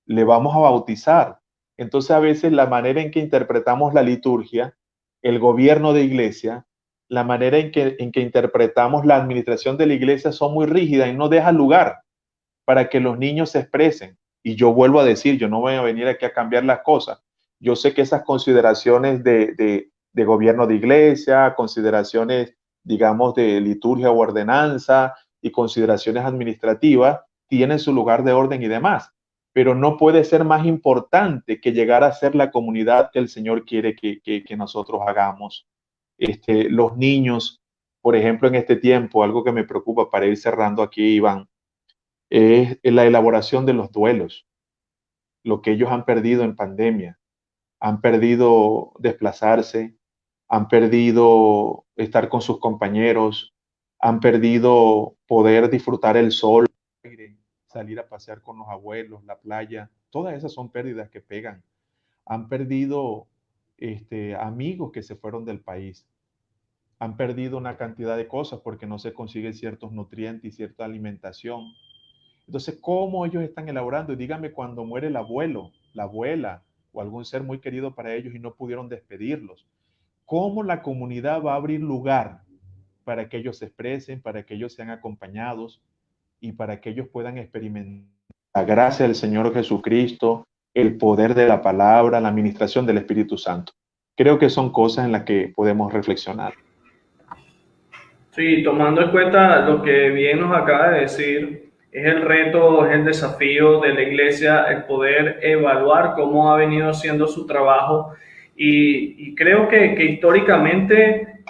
Le vamos a bautizar. Entonces, a veces la manera en que interpretamos la liturgia, el gobierno de iglesia, la manera en que interpretamos la administración de la iglesia son muy rígidas y no deja lugar para que los niños se expresen. Y yo vuelvo a decir, yo no voy a venir aquí a cambiar las cosas. Yo sé que esas consideraciones de gobierno de iglesia, consideraciones, digamos, de liturgia o ordenanza y consideraciones administrativas tienen su lugar de orden y demás, pero no puede ser más importante que llegar a ser la comunidad que el Señor quiere que nosotros hagamos. Los niños, por ejemplo, en este tiempo, algo que me preocupa para ir cerrando aquí, Iván, es la elaboración de los duelos, lo que ellos han perdido en pandemia, han perdido desplazarse, han perdido estar con sus compañeros, han perdido poder disfrutar el sol, salir a pasear con los abuelos, la playa, todas esas son pérdidas que pegan. Han perdido amigos que se fueron del país, han perdido una cantidad de cosas porque no se consiguen ciertos nutrientes y cierta alimentación. Entonces, ¿cómo ellos están elaborando? Y dígame cuando muere el abuelo, la abuela o algún ser muy querido para ellos y no pudieron despedirlos. ¿Cómo la comunidad va a abrir lugar para que ellos se expresen, para que ellos sean acompañados y para que ellos puedan experimentar la gracia del Señor Jesucristo, el poder de la palabra, la administración del Espíritu Santo? Creo que son cosas en las que podemos reflexionar. Sí, tomando en cuenta lo que bien nos acaba de decir, es el reto, es el desafío de la iglesia el poder evaluar cómo ha venido haciendo su trabajo y creo que históricamente,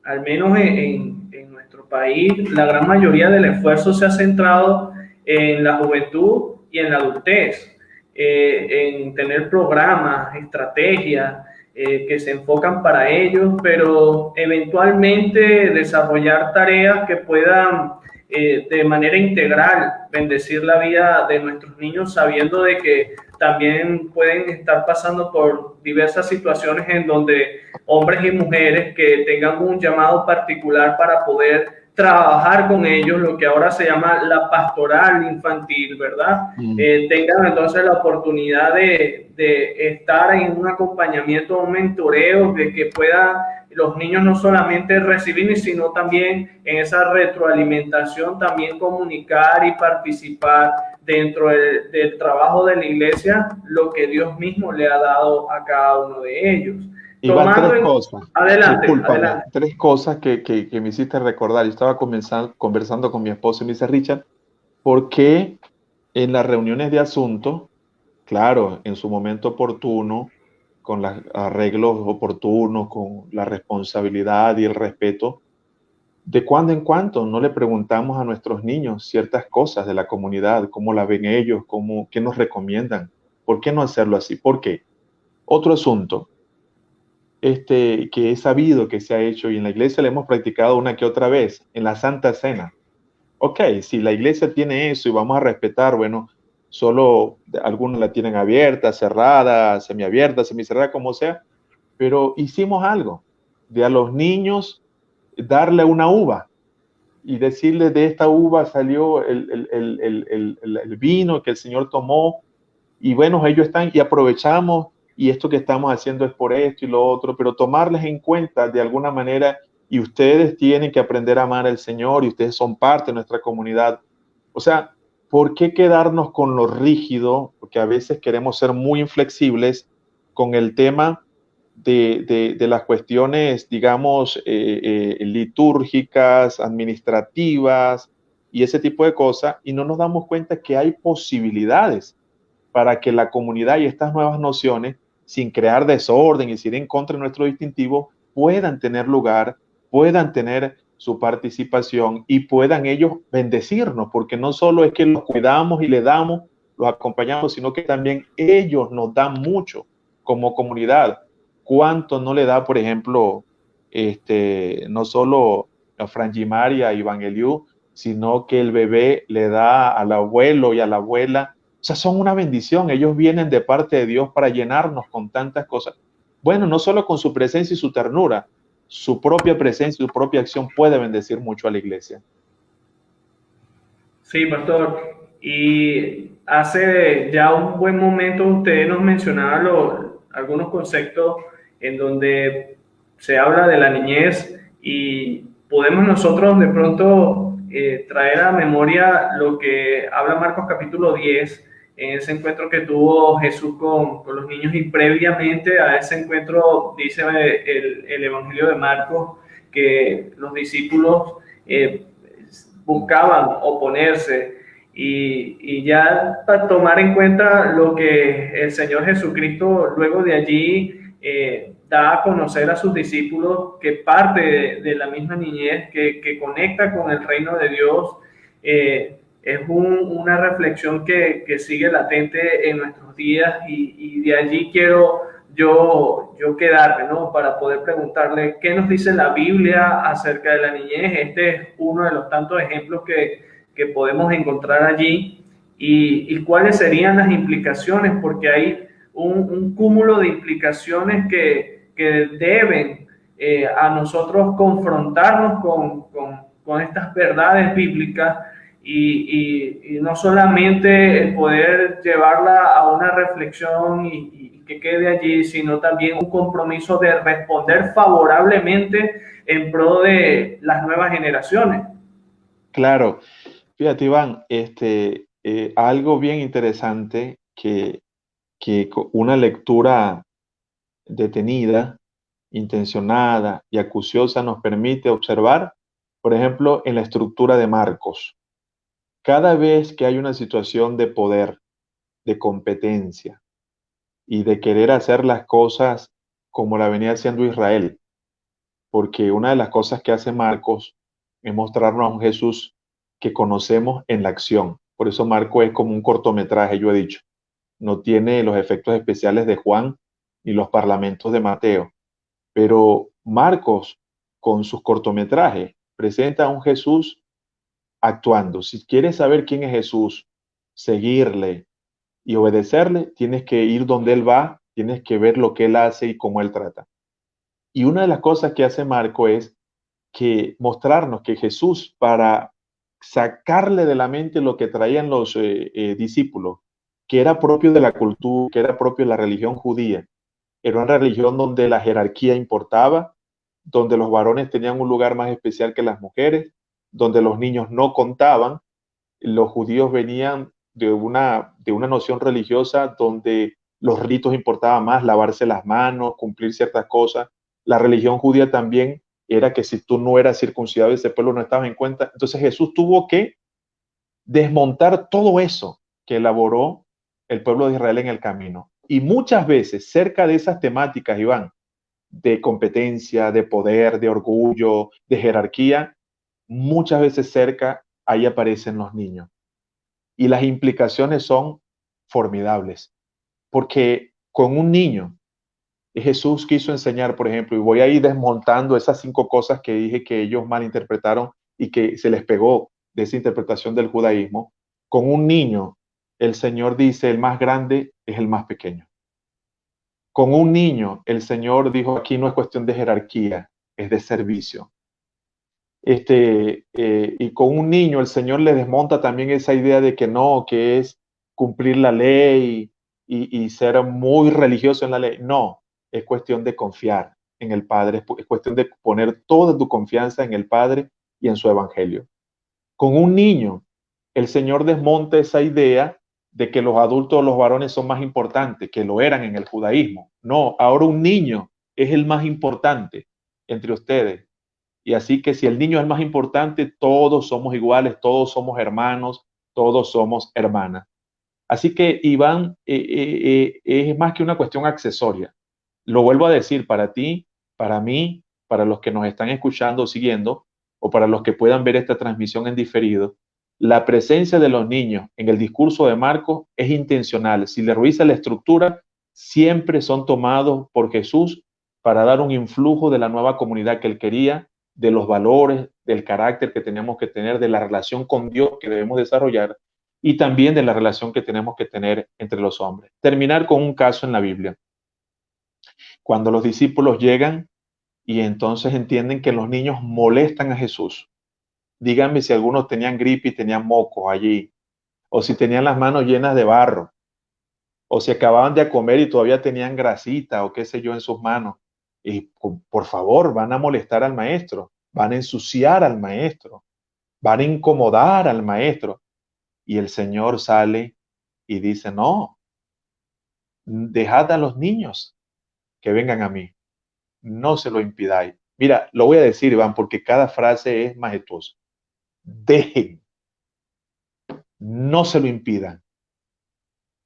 al menos en nuestro país, la gran mayoría del esfuerzo se ha centrado en la juventud y en la adultez, en tener programas, estrategias que se enfocan para ellos, pero eventualmente desarrollar tareas que puedan de manera integral bendecir la vida de nuestros niños, sabiendo de que también pueden estar pasando por diversas situaciones en donde hombres y mujeres que tengan un llamado particular para poder trabajar con ellos, lo que ahora se llama la pastoral infantil, ¿verdad? Mm. Tengan entonces la oportunidad de estar en un acompañamiento, un mentoreo, de que puedan los niños no solamente recibir, sino también en esa retroalimentación, también comunicar y participar dentro del trabajo de la iglesia, lo que Dios mismo le ha dado a cada uno de ellos. Iván, Tomando tres en... cosas, Adelante, discúlpame, adelante. tres cosas que me hiciste recordar. Yo estaba conversando con mi esposo y me dice, Richard, ¿por qué en las reuniones de asuntos, claro, en su momento oportuno, con los arreglos oportunos, con la responsabilidad y el respeto, de cuando en cuando no le preguntamos a nuestros niños ciertas cosas de la comunidad, cómo la ven ellos, qué nos recomiendan? ¿Por qué no hacerlo así? ¿Por qué? Otro asunto, que he sabido que se ha hecho y en la iglesia le hemos practicado una que otra vez, en la Santa Cena. Ok, si la iglesia tiene eso y vamos a respetar, bueno, solo algunos la tienen abierta, cerrada, semiabierta, semicerrada, como sea, pero hicimos algo, de a los niños darle una uva y decirle de esta uva salió el vino que el Señor tomó y bueno, ellos están y aprovechamos y esto que estamos haciendo es por esto y lo otro, pero tomarles en cuenta de alguna manera y ustedes tienen que aprender a amar al Señor y ustedes son parte de nuestra comunidad. O sea, ¿por qué quedarnos con lo rígido? Porque a veces queremos ser muy inflexibles con el tema de las cuestiones, digamos, litúrgicas, administrativas y ese tipo de cosas y no nos damos cuenta que hay posibilidades para que la comunidad y estas nuevas nociones, sin crear desorden y sin ir en contra de nuestro distintivo, puedan tener lugar, puedan tener su participación y puedan ellos bendecirnos, porque no solo es que los cuidamos y le damos, los acompañamos, sino que también ellos nos dan mucho como comunidad. ¿Cuánto no le da, por ejemplo, no solo a Frangimaria y Evangeliu, sino que el bebé le da al abuelo y a la abuela? O sea, son una bendición. Ellos vienen de parte de Dios para llenarnos con tantas cosas. Bueno, no solo con su presencia y su ternura, su propia presencia y su propia acción puede bendecir mucho a la iglesia. Sí, pastor. Y hace ya un buen momento usted nos mencionaba algunos conceptos en donde se habla de la niñez y podemos nosotros de pronto traer a memoria lo que habla Marcos capítulo 10 en ese encuentro que tuvo Jesús con los niños y previamente a ese encuentro dice el Evangelio de Marcos que los discípulos buscaban oponerse y ya para tomar en cuenta lo que el Señor Jesucristo luego de allí da a conocer a sus discípulos que parte de la misma niñez que conecta con el reino de Dios, es una reflexión que sigue latente en nuestros días y de allí quiero yo quedarme, ¿no? Para poder preguntarle qué nos dice la Biblia acerca de la niñez. Este es uno de los tantos ejemplos que podemos encontrar allí y cuáles serían las implicaciones, porque hay un cúmulo de implicaciones que deben a nosotros confrontarnos con estas verdades bíblicas y no solamente el poder llevarla a una reflexión y que quede allí, sino también un compromiso de responder favorablemente en pro de las nuevas generaciones. Claro, fíjate, Iván, algo bien interesante que una lectura detenida intencionada y acuciosa nos permite observar, por ejemplo, en la estructura de Marcos. Cada vez que hay una situación de poder, de competencia y de querer hacer las cosas como la venía haciendo Israel, porque una de las cosas que hace Marcos es mostrarnos a un Jesús que conocemos en la acción. Por eso Marcos es como un cortometraje, yo he dicho. No tiene los efectos especiales de Juan ni los parlamentos de Mateo. Pero Marcos, con sus cortometrajes, presenta a un Jesús actuando. Si quieres saber quién es Jesús, seguirle y obedecerle, tienes que ir donde Él va, tienes que ver lo que Él hace y cómo Él trata. Y una de las cosas que hace Marco es que mostrarnos que Jesús, para sacarle de la mente lo que traían los discípulos, que era propio de la cultura, que era propio de la religión judía, era una religión donde la jerarquía importaba, donde los varones tenían un lugar más especial que las mujeres, donde los niños no contaban. Los judíos venían de una noción religiosa donde los ritos importaban más, lavarse las manos, cumplir ciertas cosas. La religión judía también era que si tú no eras circuncidado, ese pueblo no estaba en cuenta. Entonces Jesús tuvo que desmontar todo eso que elaboró el pueblo de Israel en el camino. Y muchas veces, cerca de esas temáticas, Iván, de competencia, de poder, de orgullo, de jerarquía, muchas veces cerca, ahí aparecen los niños. Y las implicaciones son formidables, porque con un niño, Jesús quiso enseñar, por ejemplo, y voy a ir desmontando esas 5 cosas que dije que ellos malinterpretaron y que se les pegó de esa interpretación del judaísmo. Con un niño, el Señor dice, el más grande es el más pequeño. Con un niño, el Señor dijo, aquí no es cuestión de jerarquía, es de servicio. Y con un niño, el Señor le desmonta también esa idea de que no, que es cumplir la ley y ser muy religioso en la ley. No, es cuestión de confiar en el Padre, es cuestión de poner toda tu confianza en el Padre y en su Evangelio. Con un niño, el Señor desmonta esa idea de que los adultos o los varones son más importantes, que lo eran en el judaísmo. No, ahora un niño es el más importante entre ustedes. Y así que si el niño es el más importante, todos somos iguales, todos somos hermanos, todos somos hermanas. Así que Iván, es más que una cuestión accesoria. Lo vuelvo a decir para ti, para mí, para los que nos están escuchando o siguiendo, o para los que puedan ver esta transmisión en diferido. La presencia de los niños en el discurso de Marcos es intencional. Si le revisa la estructura, siempre son tomados por Jesús para dar un influjo de la nueva comunidad que él quería, de los valores, del carácter que tenemos que tener, de la relación con Dios que debemos desarrollar y también de la relación que tenemos que tener entre los hombres. Terminar con un caso en la Biblia. Cuando los discípulos llegan y entonces entienden que los niños molestan a Jesús. Díganme si algunos tenían gripe y tenían mocos allí, o si tenían las manos llenas de barro, o si acababan de comer y todavía tenían grasita o qué sé yo en sus manos. Y por favor, van a molestar al maestro, van a ensuciar al maestro, van a incomodar al maestro. Y el Señor sale y dice, no, dejad a los niños que vengan a mí, no se lo impidáis. Mira, lo voy a decir, Iván, porque cada frase es majestuosa. Dejen, no se lo impidan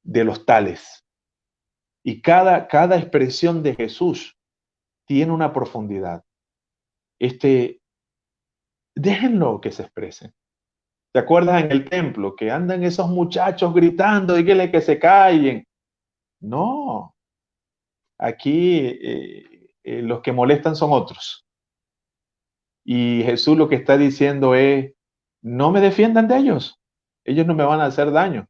de los tales. Y cada expresión de Jesús tiene una profundidad. Déjenlo que se expresen. ¿Te acuerdas en el templo que andan esos muchachos gritando, díganle que se callen? No, aquí los que molestan son otros. Y Jesús lo que está diciendo es, no me defiendan de ellos. Ellos no me van a hacer daño.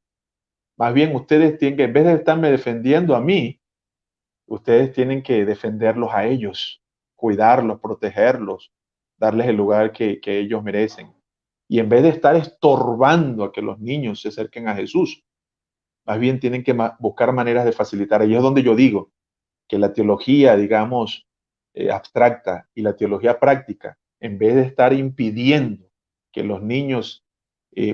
Más bien ustedes tienen que, en vez de estarme defendiendo a mí, ustedes tienen que defenderlos a ellos, cuidarlos, protegerlos, darles el lugar que ellos merecen. Y en vez de estar estorbando a que los niños se acerquen a Jesús, más bien tienen que buscar maneras de facilitar. Ahí es donde yo digo que la teología, digamos, abstracta y la teología práctica, en vez de estar impidiendo que los niños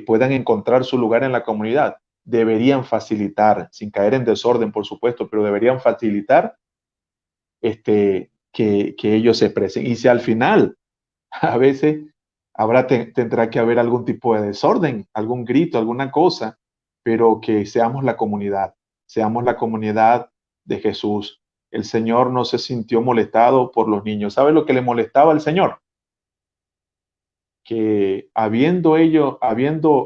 puedan encontrar su lugar en la comunidad, deberían facilitar, sin caer en desorden, por supuesto, pero deberían facilitar que ellos se expresen. Y si al final, a veces, tendrá que haber algún tipo de desorden, algún grito, alguna cosa, pero que seamos la comunidad de Jesús. El Señor no se sintió molestado por los niños. ¿Sabe lo que le molestaba al Señor? Que habiendo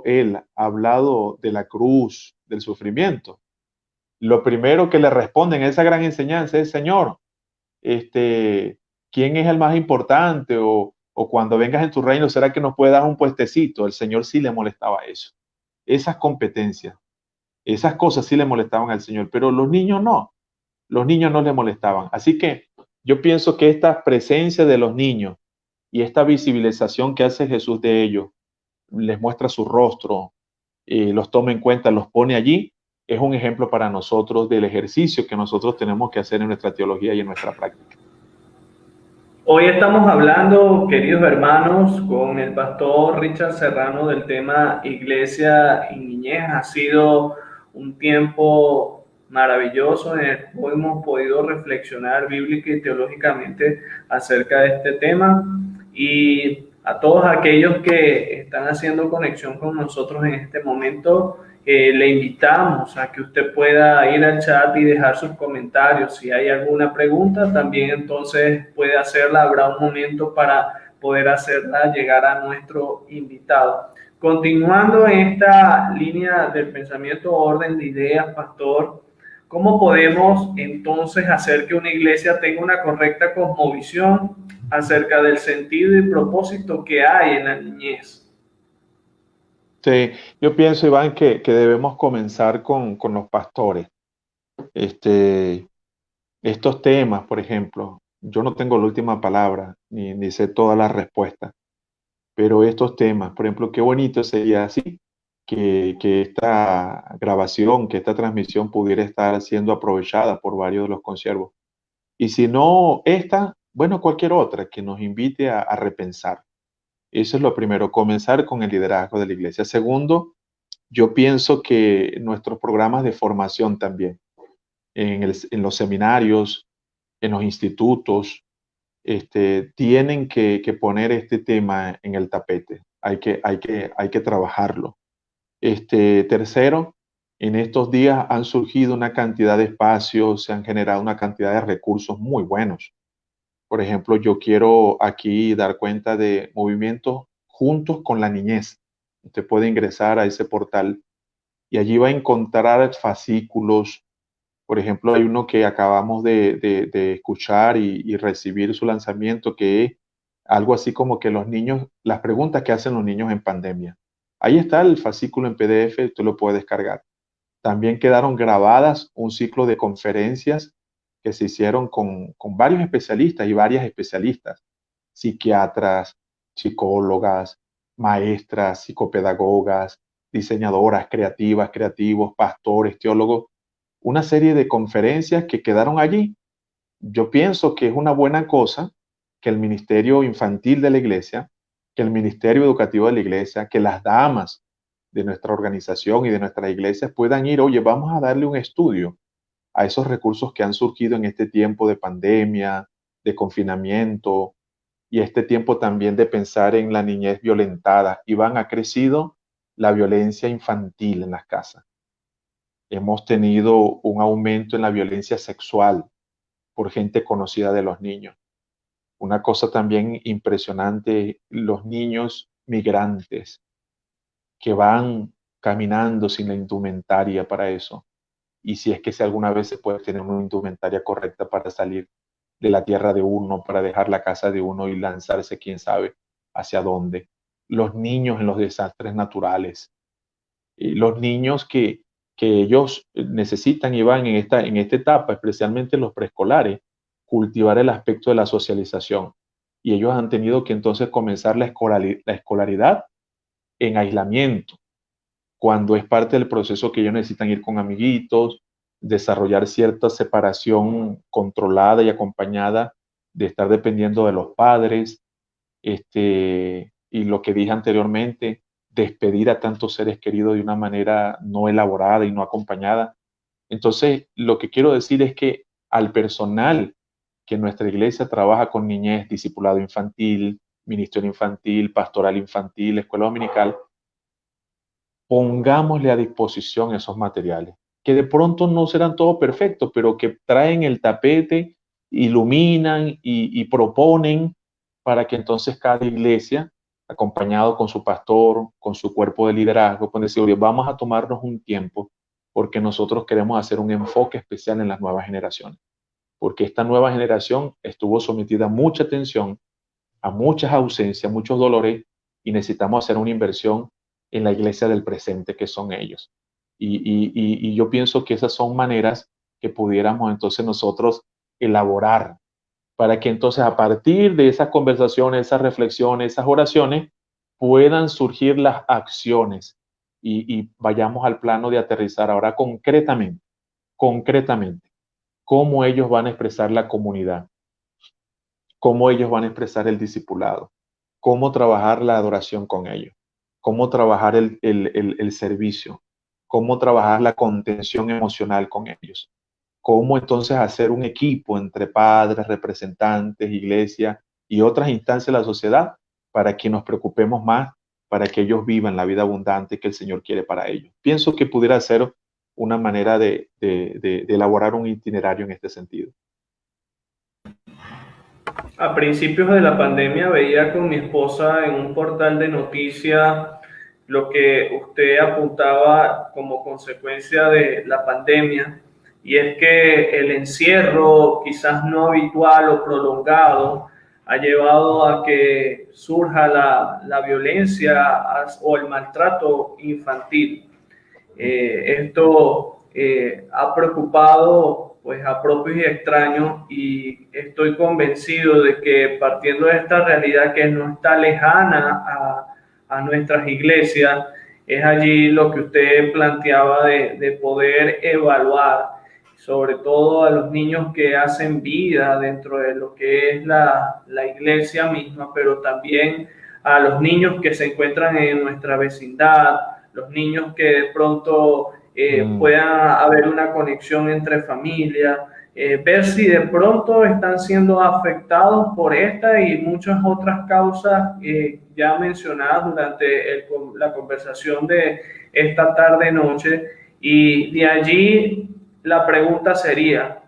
él hablado de la cruz, del sufrimiento, lo primero que le responden a esa gran enseñanza es: Señor, ¿quién es el más importante? O cuando vengas en tu reino, ¿será que nos puede dar un puestecito? El Señor sí le molestaba eso. Esas competencias, esas cosas sí le molestaban al Señor, pero los niños no le molestaban. Así que yo pienso que esta presencia de los niños y esta visibilización que hace Jesús de ellos, les muestra su rostro, los toma en cuenta, los pone allí, es un ejemplo para nosotros del ejercicio que nosotros tenemos que hacer en nuestra teología y en nuestra práctica. Hoy estamos hablando, queridos hermanos, con el pastor Richard Serrano del tema Iglesia y Niñez. Ha sido un tiempo maravilloso en el que hemos podido reflexionar bíblica y teológicamente acerca de este tema. Y a todos aquellos que están haciendo conexión con nosotros en este momento, le invitamos a que usted pueda ir al chat y dejar sus comentarios. Si hay alguna pregunta, también entonces puede hacerla. Habrá un momento para poder hacerla llegar a nuestro invitado. Continuando en esta línea del pensamiento, orden de ideas, pastor, ¿cómo podemos entonces hacer que una iglesia tenga una correcta cosmovisión acerca del sentido y propósito que hay en la niñez? Sí, yo pienso, Iván, que debemos comenzar con los pastores. Estos temas, por ejemplo, yo no tengo la última palabra, ni sé todas las respuestas, pero estos temas, por ejemplo, qué bonito sería así, que esta grabación, que esta transmisión pudiera estar siendo aprovechada por varios de los consiervos. Y si no esta, bueno, cualquier otra que nos invite a repensar. Eso es lo primero, comenzar con el liderazgo de la iglesia. Segundo, yo pienso que nuestros programas de formación también, en los seminarios, en los institutos, tienen que poner este tema en el tapete. Hay que trabajarlo. Tercero, en estos días han surgido una cantidad de espacios, se han generado una cantidad de recursos muy buenos. Por ejemplo, yo quiero aquí dar cuenta de movimientos juntos con la niñez. Usted puede ingresar a ese portal y allí va a encontrar fascículos. Por ejemplo, hay uno que acabamos de escuchar y recibir su lanzamiento, que es algo así como que los niños, las preguntas que hacen los niños en pandemia. Ahí está el fascículo en PDF, usted lo puede descargar. También quedaron grabadas un ciclo de conferencias que se hicieron con varios especialistas y varias especialistas, psiquiatras, psicólogas, maestras, psicopedagogas, diseñadoras creativas, creativos, pastores, teólogos, una serie de conferencias que quedaron allí. Yo pienso que es una buena cosa que el ministerio infantil de la iglesia, que el ministerio educativo de la iglesia, que las damas de nuestra organización y de nuestras iglesias puedan ir, oye, vamos a darle un estudio a esos recursos que han surgido en este tiempo de pandemia, de confinamiento y este tiempo también de pensar en la niñez violentada. Iván, ha crecido la violencia infantil en las casas. Hemos tenido un aumento en la violencia sexual por gente conocida de los niños. Una cosa también impresionante, los niños migrantes que van caminando sin la indumentaria para eso. Y si es que si alguna vez se puede tener una indumentaria correcta para salir de la tierra de uno, para dejar la casa de uno y lanzarse quién sabe hacia dónde. Los niños en los desastres naturales. Los niños que ellos necesitan y van en esta etapa, especialmente los preescolares, cultivar el aspecto de la socialización. Y ellos han tenido que entonces comenzar la escolaridad en aislamiento, cuando es parte del proceso que ellos necesitan ir con amiguitos, desarrollar cierta separación controlada y acompañada de estar dependiendo de los padres, y lo que dije anteriormente, despedir a tantos seres queridos de una manera no elaborada y no acompañada. Entonces, lo que quiero decir es que al personal que nuestra iglesia trabaja con niñez, discipulado infantil, ministerio infantil, pastoral infantil, escuela dominical, pongámosle a disposición esos materiales, que de pronto no serán todos perfectos, pero que traen el tapete, iluminan y proponen para que entonces cada iglesia, acompañado con su pastor, con su cuerpo de liderazgo, pueda decir, oye, vamos a tomarnos un tiempo porque nosotros queremos hacer un enfoque especial en las nuevas generaciones, porque esta nueva generación estuvo sometida a mucha tensión, a muchas ausencias, muchos dolores, y necesitamos hacer una inversión en la iglesia del presente que son ellos. Y yo pienso que esas son maneras que pudiéramos entonces nosotros elaborar para que entonces a partir de esas conversaciones, esas reflexiones, esas oraciones, puedan surgir las acciones y vayamos al plano de aterrizar ahora concretamente, cómo ellos van a expresar la comunidad, cómo ellos van a expresar el discipulado, cómo trabajar la adoración con ellos, cómo trabajar el servicio, cómo trabajar la contención emocional con ellos, cómo entonces hacer un equipo entre padres, representantes, iglesia y otras instancias de la sociedad para que nos preocupemos más, para que ellos vivan la vida abundante que el Señor quiere para ellos. Pienso que pudiera ser una manera de elaborar un itinerario en este sentido. A principios de la pandemia veía con mi esposa en un portal de noticias lo que usted apuntaba como consecuencia de la pandemia, y es que el encierro, quizás no habitual o prolongado, ha llevado a que surja la violencia o el maltrato infantil. Esto ha preocupado pues a propios y extraños, y estoy convencido de que partiendo de esta realidad que no está lejana a nuestras iglesias, es allí lo que usted planteaba de poder evaluar, sobre todo a los niños que hacen vida dentro de lo que es la iglesia misma, pero también a los niños que se encuentran en nuestra vecindad, los niños que de pronto pueda haber una conexión entre familias, ver si de pronto están siendo afectados por esta y muchas otras causas ya mencionadas durante la conversación de esta tarde-noche. Y de allí la pregunta sería,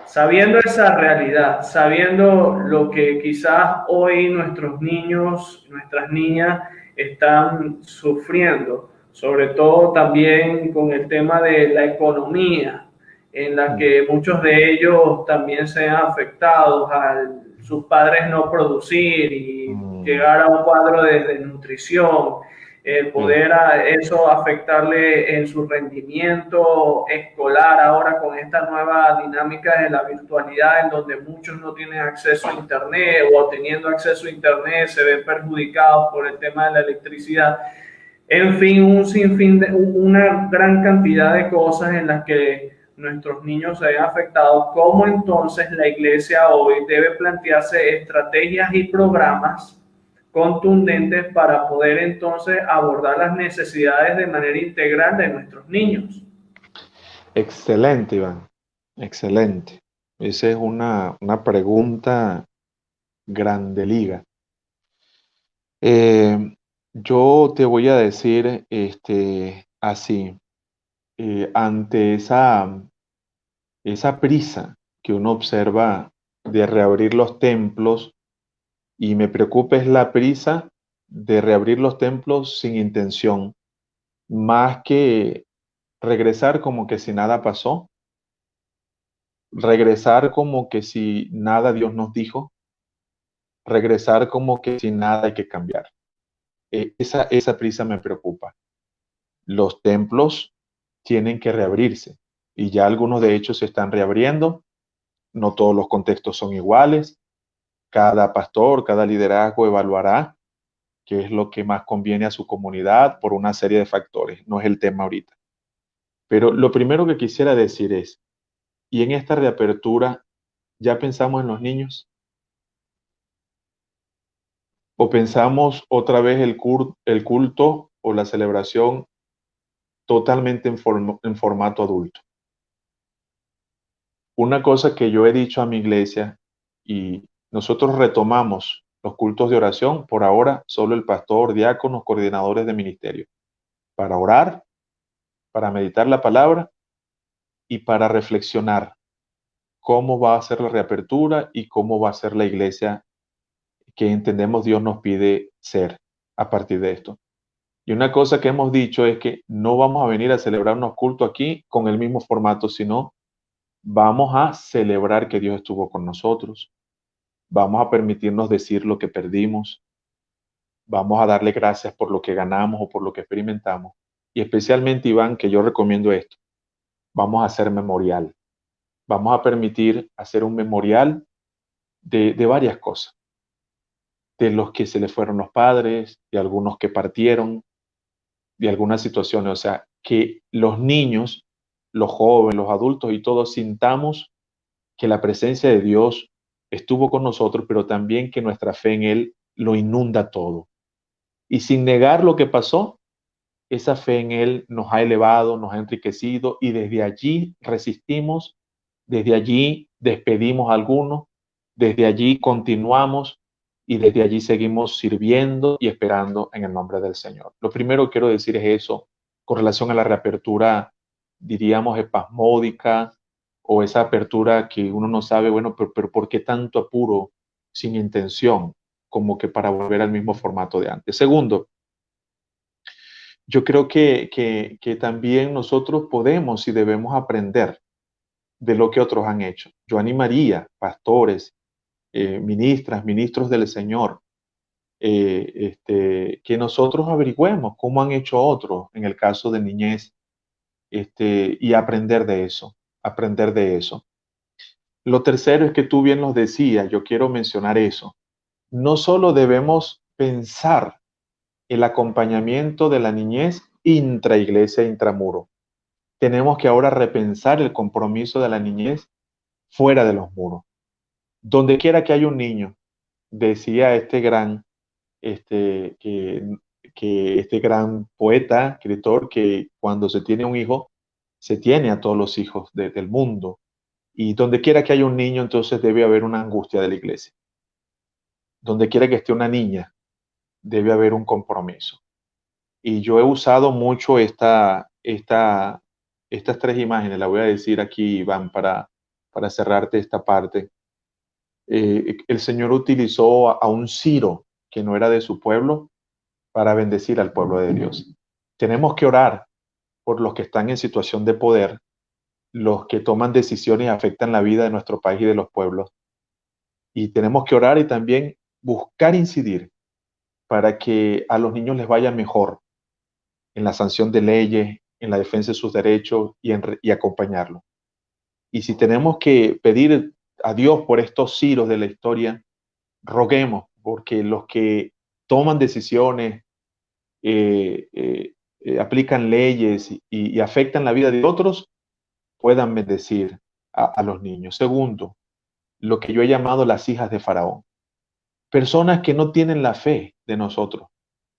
sabiendo esa realidad, sabiendo lo que quizás hoy nuestros niños, nuestras niñas están sufriendo, sobre todo también con el tema de la economía, en la que muchos de ellos también se han afectado al sus padres no producir y llegar a un cuadro de desnutrición, el poder a eso afectarle en su rendimiento escolar ahora con esta nueva dinámica de la virtualidad, en donde muchos no tienen acceso a internet, o teniendo acceso a internet se ven perjudicados por el tema de la electricidad. En fin, un sinfín de una gran cantidad de cosas en las que nuestros niños se ven afectados. ¿Cómo entonces la iglesia hoy debe plantearse estrategias y programas contundentes para poder entonces abordar las necesidades de manera integral de nuestros niños? Excelente, Iván. Excelente. Esa es una pregunta grande liga. Yo te voy a decir así, ante esa prisa que uno observa de reabrir los templos, y me preocupa es la prisa de reabrir los templos sin intención, más que regresar como que si nada pasó, regresar como que si nada Dios nos dijo, regresar como que si nada hay que cambiar. Esa prisa me preocupa. Los templos tienen que reabrirse, y ya algunos de hecho se están reabriendo. No todos los contextos son iguales. Cada pastor, cada liderazgo evaluará qué es lo que más conviene a su comunidad por una serie de factores. No es el tema ahorita. Pero lo primero que quisiera decir es, ¿y en esta reapertura ya pensamos en los niños? ¿O pensamos otra vez el culto o la celebración totalmente en formato adulto? Una cosa que yo he dicho a mi iglesia, y nosotros retomamos los cultos de oración, por ahora solo el pastor, diáconos, coordinadores de ministerio, para orar, para meditar la palabra y para reflexionar cómo va a ser la reapertura y cómo va a ser la iglesia que entendemos Dios nos pide ser a partir de esto. Y una cosa que hemos dicho es que no vamos a venir a celebrar unos cultos aquí con el mismo formato, sino vamos a celebrar que Dios estuvo con nosotros. Vamos a permitirnos decir lo que perdimos. Vamos a darle gracias por lo que ganamos o por lo que experimentamos. Y especialmente, Iván, que yo recomiendo esto, vamos a hacer memorial. Vamos a permitir hacer un memorial de varias cosas. De los que se les fueron los padres, de algunos que partieron, de algunas situaciones. O sea, que los niños, los jóvenes, los adultos y todos sintamos que la presencia de Dios estuvo con nosotros, pero también que nuestra fe en Él lo inunda todo. Y sin negar lo que pasó, esa fe en Él nos ha elevado, nos ha enriquecido y desde allí resistimos, desde allí despedimos a algunos, desde allí continuamos y desde allí seguimos sirviendo y esperando en el nombre del Señor. Lo primero que quiero decir es eso, con relación a la reapertura, diríamos, espasmódica o esa apertura que uno no sabe, bueno, pero ¿por qué tanto apuro sin intención? Como que para volver al mismo formato de antes. Segundo, yo creo que también nosotros podemos y debemos aprender de lo que otros han hecho. Yo animaría pastores, ministras, ministros del Señor, que nosotros averigüemos cómo han hecho otros en el caso de niñez, y aprender de eso, aprender de eso. Lo tercero es que tú bien nos decías, yo quiero mencionar eso. No solo debemos pensar el acompañamiento de la niñez intraiglesia, intramuro. Tenemos que ahora repensar el compromiso de la niñez fuera de los muros. Donde quiera que haya un niño, decía este gran poeta, escritor, que cuando se tiene un hijo, se tiene a todos los hijos del mundo. Y donde quiera que haya un niño, entonces debe haber una angustia de la iglesia. Donde quiera que esté una niña, debe haber un compromiso. Y yo he usado mucho estas tres imágenes, la voy a decir aquí, Iván, para cerrarte esta parte. El Señor utilizó a un Ciro que no era de su pueblo para bendecir al pueblo de Dios. Tenemos que orar por los que están en situación de poder, los que toman decisiones y afectan la vida de nuestro país y de los pueblos. Y tenemos que orar y también buscar incidir para que a los niños les vaya mejor en la sanción de leyes, en la defensa de sus derechos y acompañarlos. Y si tenemos que pedir a Dios por estos Ciros de la historia, roguemos porque los que toman decisiones, aplican leyes y afectan la vida de otros, puedan bendecir a los niños. Segundo, lo que yo he llamado las hijas de Faraón. Personas que no tienen la fe de nosotros,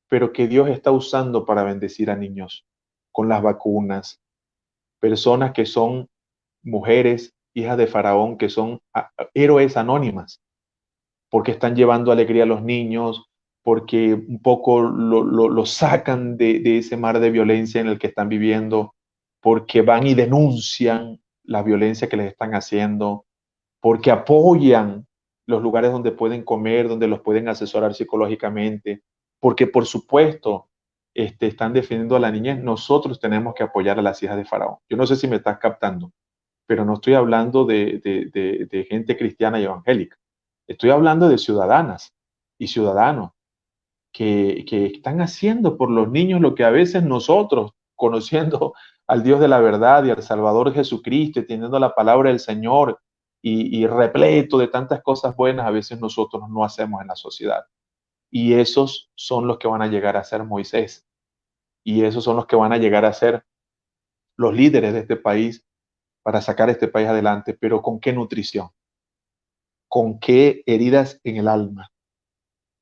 pero que Dios está usando para bendecir a niños con las vacunas. Personas que son mujeres, hijas de Faraón, que son héroes anónimas, porque están llevando alegría a los niños, porque un poco lo sacan de ese mar de violencia en el que están viviendo, porque van y denuncian la violencia que les están haciendo, porque apoyan los lugares donde pueden comer, donde los pueden asesorar psicológicamente, porque por supuesto están defendiendo a la niñez. Nosotros tenemos que apoyar a las hijas de Faraón. Yo no sé si me estás captando, pero no estoy hablando de gente cristiana y evangélica. Estoy hablando de ciudadanas y ciudadanos que están haciendo por los niños lo que a veces nosotros, conociendo al Dios de la verdad y al Salvador Jesucristo, y teniendo la palabra del Señor y repleto de tantas cosas buenas, a veces nosotros no hacemos en la sociedad. Y esos son los que van a llegar a ser Moisés. Y esos son los que van a llegar a ser los líderes de este país para sacar este país adelante. Pero ¿con qué nutrición? ¿Con qué heridas en el alma?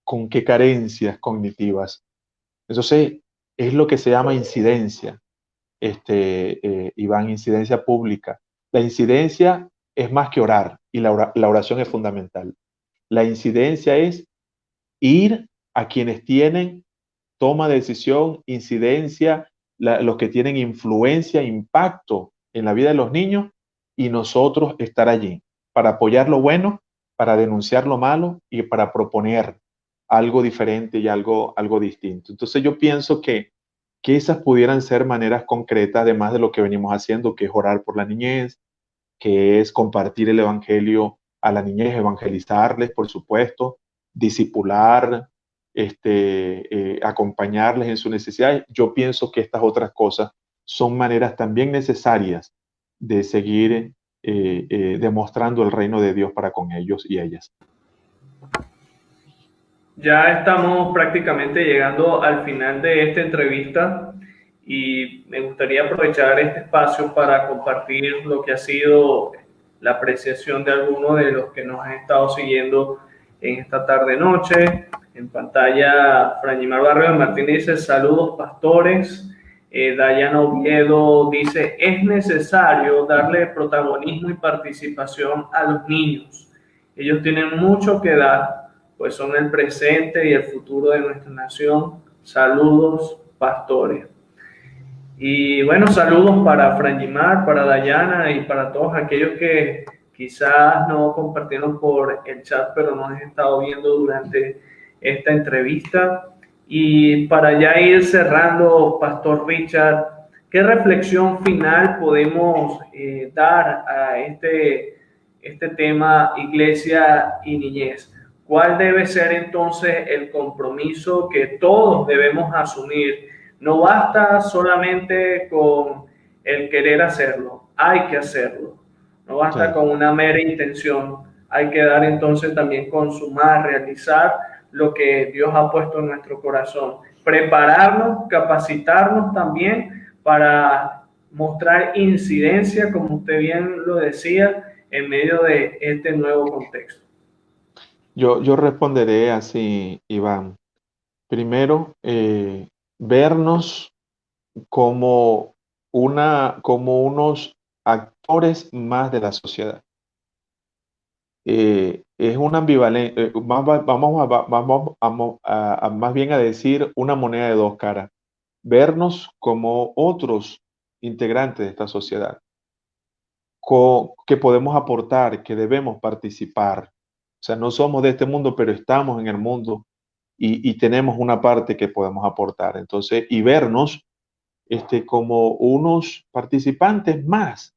¿Con qué carencias cognitivas? Entonces, es lo que se llama incidencia, Iván, incidencia pública. La incidencia es más que orar, y la oración es fundamental. La incidencia es ir a quienes tienen toma de decisión, incidencia, los que tienen influencia, impacto en la vida de los niños, y nosotros estar allí para apoyar lo bueno, para denunciar lo malo y para proponer algo diferente y algo distinto. Entonces yo pienso que esas pudieran ser maneras concretas, además de lo que venimos haciendo, que es orar por la niñez, que es compartir el evangelio a la niñez, evangelizarles, por supuesto, discipular, acompañarles en sus necesidades. Yo pienso que estas otras cosas son maneras también necesarias de seguir demostrando el reino de Dios para con ellos y ellas. Ya estamos prácticamente llegando al final de esta entrevista y me gustaría aprovechar este espacio para compartir lo que ha sido la apreciación de algunos de los que nos han estado siguiendo en esta tarde-noche. En pantalla, Frañimar Barrio de Martínez dice: saludos pastores. Dayana Oviedo dice: es necesario darle protagonismo y participación a los niños. Ellos tienen mucho que dar, pues son el presente y el futuro de nuestra nación. Saludos, pastores. Y bueno, saludos para Franjimar, para Dayana y para todos aquellos que quizás no compartieron por el chat, pero nos han estado viendo durante esta entrevista. Y para ya ir cerrando, Pastor Richard, ¿qué reflexión final podemos dar a este tema iglesia y niñez? ¿Cuál debe ser entonces el compromiso que todos debemos asumir? No basta solamente con el querer hacerlo, hay que hacerlo. No basta con una mera intención, hay que dar entonces también consumar, realizar lo que Dios ha puesto en nuestro corazón. Prepararnos, capacitarnos también para mostrar incidencia, como usted bien lo decía, en medio de este nuevo contexto. Yo responderé así, Iván. Primero, vernos como unos actores más de la sociedad. Es una ambivalencia, vamos más bien a decir una moneda de dos caras. Vernos como otros integrantes de esta sociedad, que podemos aportar, que debemos participar. O sea, no somos de este mundo, pero estamos en el mundo y tenemos una parte que podemos aportar. Entonces, y vernos como unos participantes más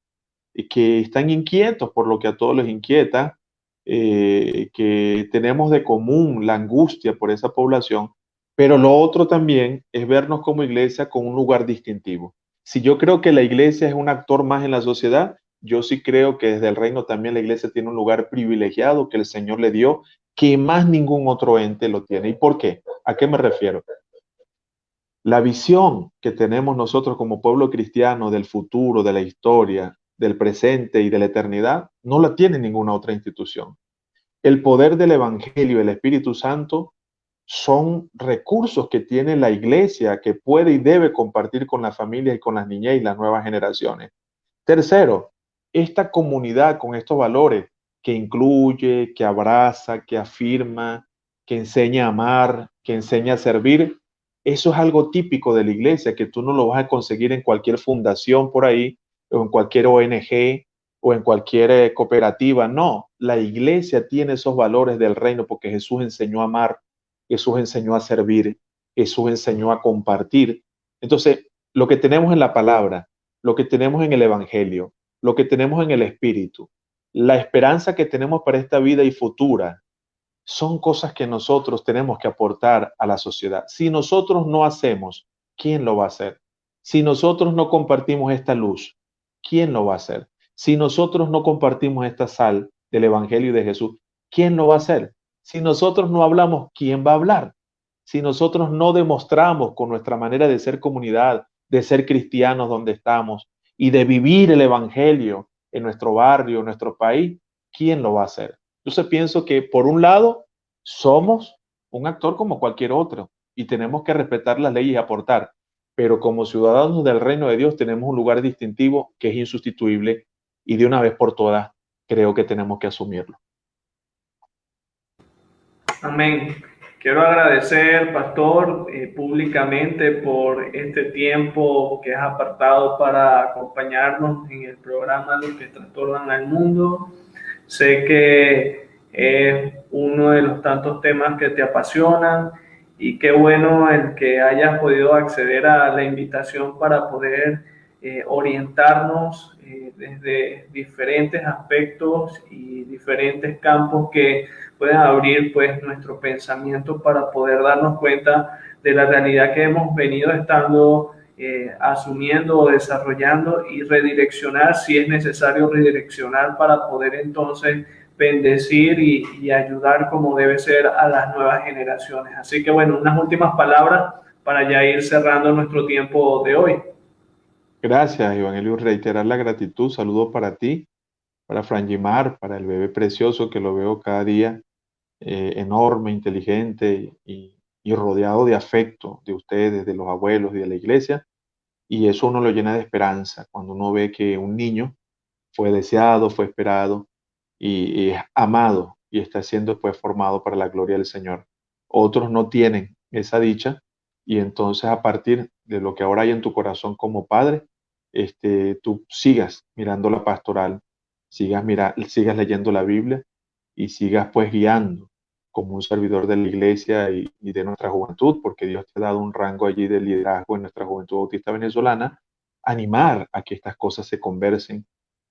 que están inquietos por lo que a todos les inquieta, que tenemos de común la angustia por esa población, pero lo otro también es vernos como iglesia con un lugar distintivo. Si yo creo que la iglesia es un actor más en la sociedad, yo sí creo que desde el reino también la iglesia tiene un lugar privilegiado que el Señor le dio, que más ningún otro ente lo tiene. ¿Y por qué? ¿A qué me refiero? La visión que tenemos nosotros como pueblo cristiano del futuro, de la historia, del presente y de la eternidad, no la tiene ninguna otra institución. El poder del Evangelio y el Espíritu Santo son recursos que tiene la iglesia que puede y debe compartir con la familia y con las niñas y las nuevas generaciones. Tercero, esta comunidad con estos valores que incluye, que abraza, que afirma, que enseña a amar, que enseña a servir, eso es algo típico de la iglesia, que tú no lo vas a conseguir en cualquier fundación por ahí, o en cualquier ONG, o en cualquier cooperativa. No, la iglesia tiene esos valores del reino porque Jesús enseñó a amar, Jesús enseñó a servir, Jesús enseñó a compartir. Entonces, lo que tenemos en la palabra, lo que tenemos en el Evangelio, lo que tenemos en el Espíritu, la esperanza que tenemos para esta vida y futura, son cosas que nosotros tenemos que aportar a la sociedad. Si nosotros no hacemos, ¿quién lo va a hacer? Si nosotros no compartimos esta luz, ¿quién lo va a hacer? Si nosotros no compartimos esta sal del Evangelio y de Jesús, ¿quién lo va a hacer? Si nosotros no hablamos, ¿quién va a hablar? Si nosotros no demostramos con nuestra manera de ser comunidad, de ser cristianos donde estamos y de vivir el Evangelio en nuestro barrio, en nuestro país, ¿quién lo va a hacer? Entonces pienso que por un lado somos un actor como cualquier otro y tenemos que respetar las leyes y aportar, pero como ciudadanos del reino de Dios tenemos un lugar distintivo que es insustituible y de una vez por todas creo que tenemos que asumirlo. Amén. Quiero agradecer, pastor, públicamente por este tiempo que has apartado para acompañarnos en el programa Los que trastornan al mundo. Sé que es uno de los tantos temas que te apasionan y qué bueno el que hayas podido acceder a la invitación para poder orientarnos desde diferentes aspectos y diferentes campos que pueden abrir pues nuestro pensamiento para poder darnos cuenta de la realidad que hemos venido estando asumiendo o desarrollando y redireccionar si es necesario redireccionar para poder entonces bendecir y ayudar como debe ser a las nuevas generaciones. Así que bueno, unas últimas palabras para ya ir cerrando nuestro tiempo de hoy. Gracias, Evangelio. Reiterar la gratitud. Saludos para ti, para Franjimar, para el bebé precioso que lo veo cada día enorme, inteligente y rodeado de afecto de ustedes, de los abuelos y de la iglesia. Y eso uno lo llena de esperanza cuando uno ve que un niño fue deseado, fue esperado y es amado y está siendo pues formado para la gloria del Señor. Otros no tienen esa dicha y entonces a partir de lo que ahora hay en tu corazón como padre, tú sigas mirando la pastoral, sigas leyendo la Biblia y sigas pues guiando como un servidor de la iglesia y de nuestra juventud, porque Dios te ha dado un rango allí de liderazgo en nuestra juventud bautista venezolana, animar a que estas cosas se conversen,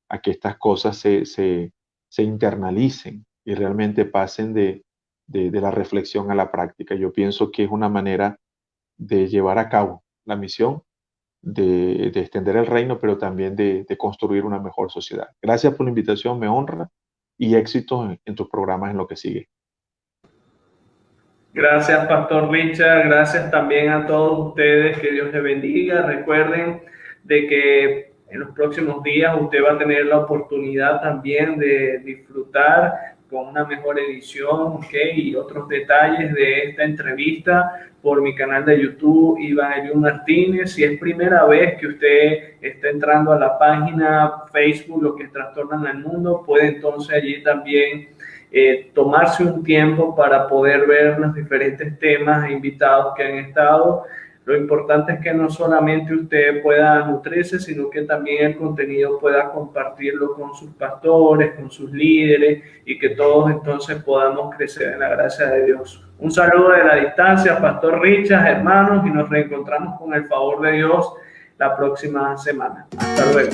a que estas cosas se internalicen y realmente pasen de la reflexión a la práctica. Yo pienso que es una manera de llevar a cabo la misión, de extender el reino, pero también de construir una mejor sociedad. Gracias por la invitación, me honra y éxito en tus programas en lo que sigue. Gracias, Pastor Richard. Gracias también a todos ustedes. Que Dios les bendiga. Recuerden de que en los próximos días usted va a tener la oportunidad también de disfrutar con una mejor edición, y otros detalles de esta entrevista por mi canal de YouTube, Iván Eliú Martínez. Si es primera vez que usted está entrando a la página Facebook Los que trastornan al mundo, puede entonces allí también tomarse un tiempo para poder ver los diferentes temas e invitados que han estado. Lo importante es que no solamente usted pueda nutrirse, sino que también el contenido pueda compartirlo con sus pastores, con sus líderes, y que todos entonces podamos crecer en la gracia de Dios. Un saludo de la distancia, Pastor Richard, hermanos, y nos reencontramos con el favor de Dios la próxima semana. Hasta luego.